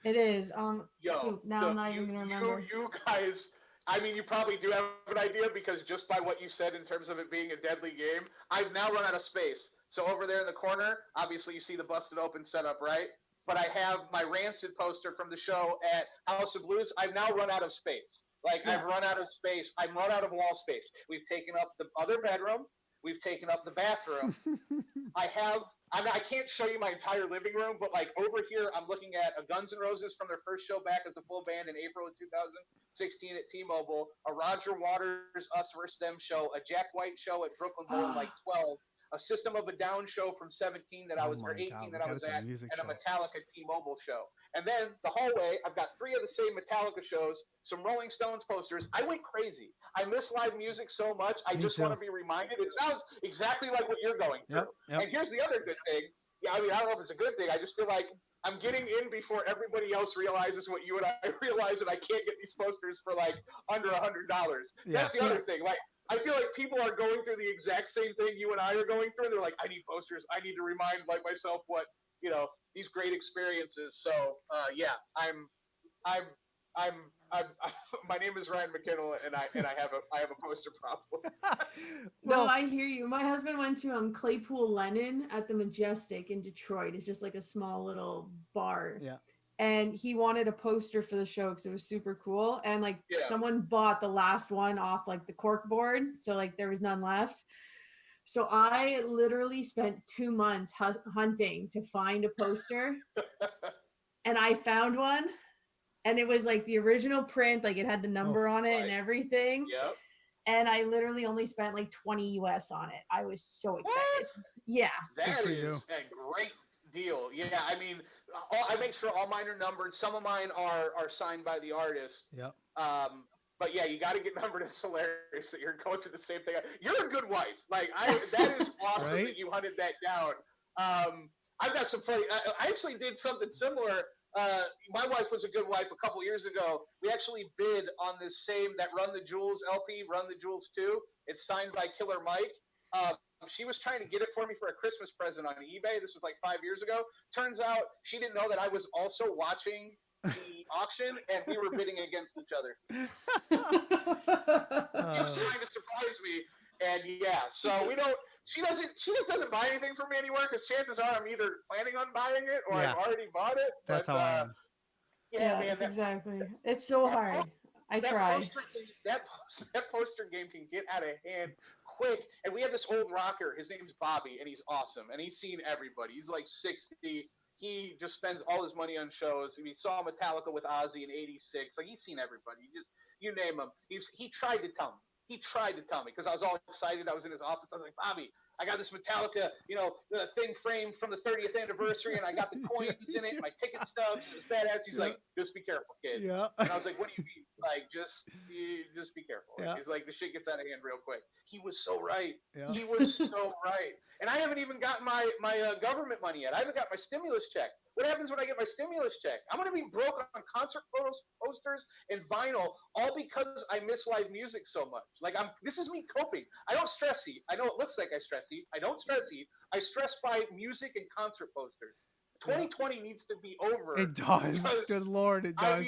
It is. I'm not even gonna remember. You guys, I mean, you probably do have an idea because just by what you said in terms of it being a deadly game, I've now run out of space. So over there in the corner, obviously you see the busted open setup, right? But I have my Rancid poster from the show at House of Blues. I've now run out of space. I've run out of space. I've run out of wall space. We've taken up the other bedroom. We've taken up the bathroom. I can't show you my entire living room, but over here, I'm looking at a Guns N' Roses from their first show back as a full band in April of 2016 at T-Mobile, a Roger Waters Us vs. Them show, a Jack White show at Brooklyn Bowl 12, a System of a Down show from 17 that I was, or 18 that I was at, and a Metallica T-Mobile show. And then the hallway, I've got 3 of the same Metallica shows, some Rolling Stones posters. I went crazy. I miss live music so much. I just want to be reminded. It sounds exactly like what you're going through. Yep. And here's the other good thing. Yeah, I mean, I don't know if it's a good thing. I just feel like I'm getting in before everybody else realizes what you and I realize, and I can't get these posters for under $100. That's the other thing. I feel like people are going through the exact same thing you and I are going through. And they're like, I need posters. I need to remind myself what, these great experiences. So I'm my name is Ryan McKinnell, and I have a poster problem. No, I hear you. My husband went to Claypool Lennon at the Majestic in Detroit. It's just like a small little bar. Yeah. And he wanted a poster for the show because it was super cool. And someone bought the last one off the cork board, so there was none left. So I literally spent 2 months hunting to find a poster, and I found one. And it was the original print, it had the number on it and everything. Yep. And I literally only spent $20 US on it. I was so excited. What? Yeah. That is a great deal. Yeah, I mean, I make sure all mine are numbered. Some of mine are signed by the artist. Yep. But yeah, you got to get numbered. It's hilarious that you're going through the same thing. You're a good wife. That is awesome right? that you hunted that down. I've got some funny. I actually did something similar. My wife was a good wife a couple years ago. We actually bid on this that Run the Jewels LP, Run the Jewels 2. It's signed by Killer Mike. She was trying to get it for me for a Christmas present on eBay. This was 5 years ago. Turns out she didn't know that I was also watching the auction, and we were bidding against each other. She was trying to surprise me, and so we don't. She just doesn't buy anything from me anymore because chances are I'm either planning on buying it or I've already bought it. That's how I am. Yeah, man, exactly. It's so hard. I try. That poster game can get out of hand quick. And we have this old rocker. His name's Bobby, and he's awesome. And he's seen everybody. He's 60. He just spends all his money on shows. We saw Metallica with Ozzy in '86. He's seen everybody. You name him. He tried to tell me. He tried to tell me because I was all excited. I was in his office. I was like, Bobby, I got this Metallica, the thing framed from the 30th anniversary, and I got the coins in it, and my ticket stubs. It was badass. He's like, just be careful, kid. Yeah. And I was like, what do you mean? Just be careful. Yeah. He's like, the shit gets out of hand real quick. He was so right. Yeah. He was so right. And I haven't even gotten my government money yet. I haven't got my stimulus check. What happens when I get my stimulus check? I'm going to be broke on concert photos, posters, and vinyl, all because I miss live music so much. This is me coping. I don't stress eat. I know it looks like I stress eat. I don't stress eat. I stress by music and concert posters. 2020 needs to be over. It does. Good Lord, it does.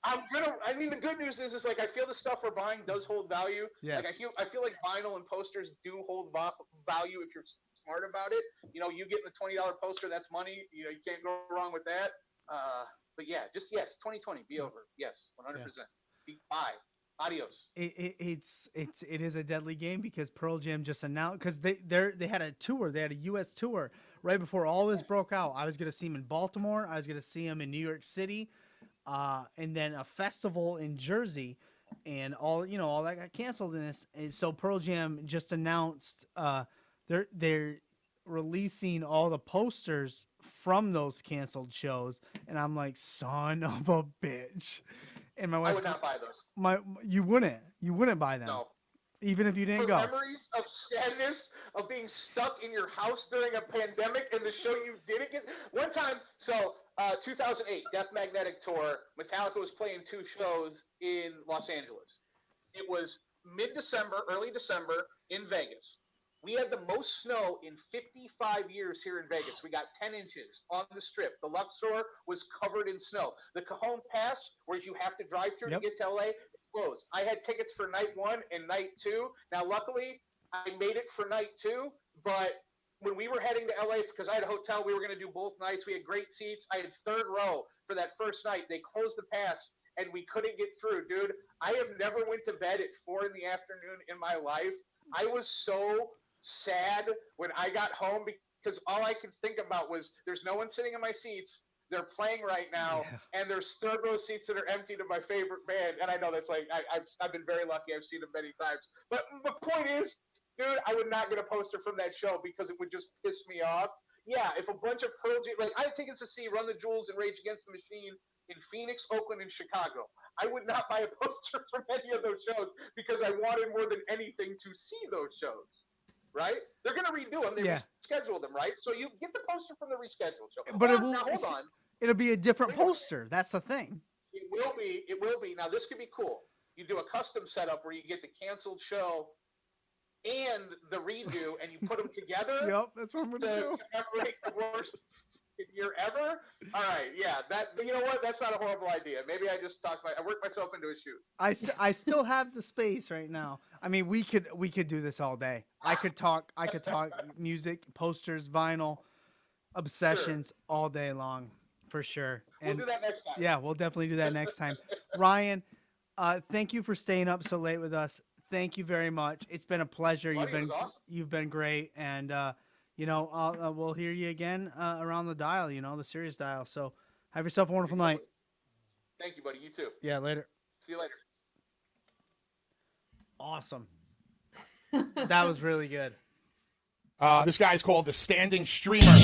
I mean, the good news is I feel the stuff we're buying does hold value. Yes. I feel like vinyl and posters do hold value if you're smart about it. You get the $20 poster, that's money. You can't go wrong with that. But yeah, 2020 be over. Yes, 100%. Buy. Adios. It is a deadly game because Pearl Jam just announced, because they had a tour, they had a U.S. tour right before all this broke out. I was gonna see them in Baltimore, I was gonna see them in New York City, and then a festival in Jersey, and all that got canceled in this. And so Pearl Jam just announced they're releasing all the posters from those canceled shows, and I'm like, son of a bitch. And my wife, I would not buy those. You wouldn't buy them, No. even if you didn't For go. memories of sadness of being stuck in your house during a pandemic and the show you didn't get. One time, 2008 Death Magnetic Tour, Metallica was playing 2 shows in Los Angeles. It was mid-December, early December in Vegas. We had the most snow in 55 years here in Vegas. We got 10 inches on the Strip. The Luxor was covered in snow. The Cajon Pass, where you have to drive through to get to LA, closed. I had tickets for night 1 and night 2. Now, luckily, I made it for night 2, but when we were heading to LA, because I had a hotel, we were going to do both nights. We had great seats. I had 3rd row for that first night. They closed the pass, and we couldn't get through. Dude, I have never went to bed at 4 in the afternoon in my life. I was so sad when I got home because all I could think about was there's no one sitting in my seats. They're playing right now, and there's 3rd row seats that are empty to my favorite band. And I know that's like I've been very lucky. I've seen them many times. But the point is, dude, I would not get a poster from that show because it would just piss me off. Yeah, if a bunch of Pearl Jam, like I had tickets to see Run the Jewels and Rage Against the Machine in Phoenix, Oakland, and Chicago. I would not buy a poster from any of those shows because I wanted more than anything to see those shows. Right? They're going to redo them. They reschedule them, right? So you get the poster from the rescheduled show. But now, hold on. It'll be a different poster. That's the thing. It will be. It will be. Now, this could be cool. You do a custom setup where you get the canceled show and the redo, and you put them together. Yep, that's what I'm going to do. Commemorate the worst year ever. All right, yeah. You know what? That's not a horrible idea. Maybe I just I worked myself into a shoot. I still have the space right now. I mean, we could do this all day. I could talk music, posters, vinyl, obsessions all day long, for sure. And we'll do that next time. Yeah, we'll definitely do that next time. Ryan, thank you for staying up so late with us. Thank you very much. It's been a pleasure. Buddy, You've been great, and we'll hear you again around the dial. The Sirius dial. So have yourself a wonderful night. Thank you, buddy. You too. Yeah, later. See you later. Awesome. That was really good. This guy's called the Standing Streamer.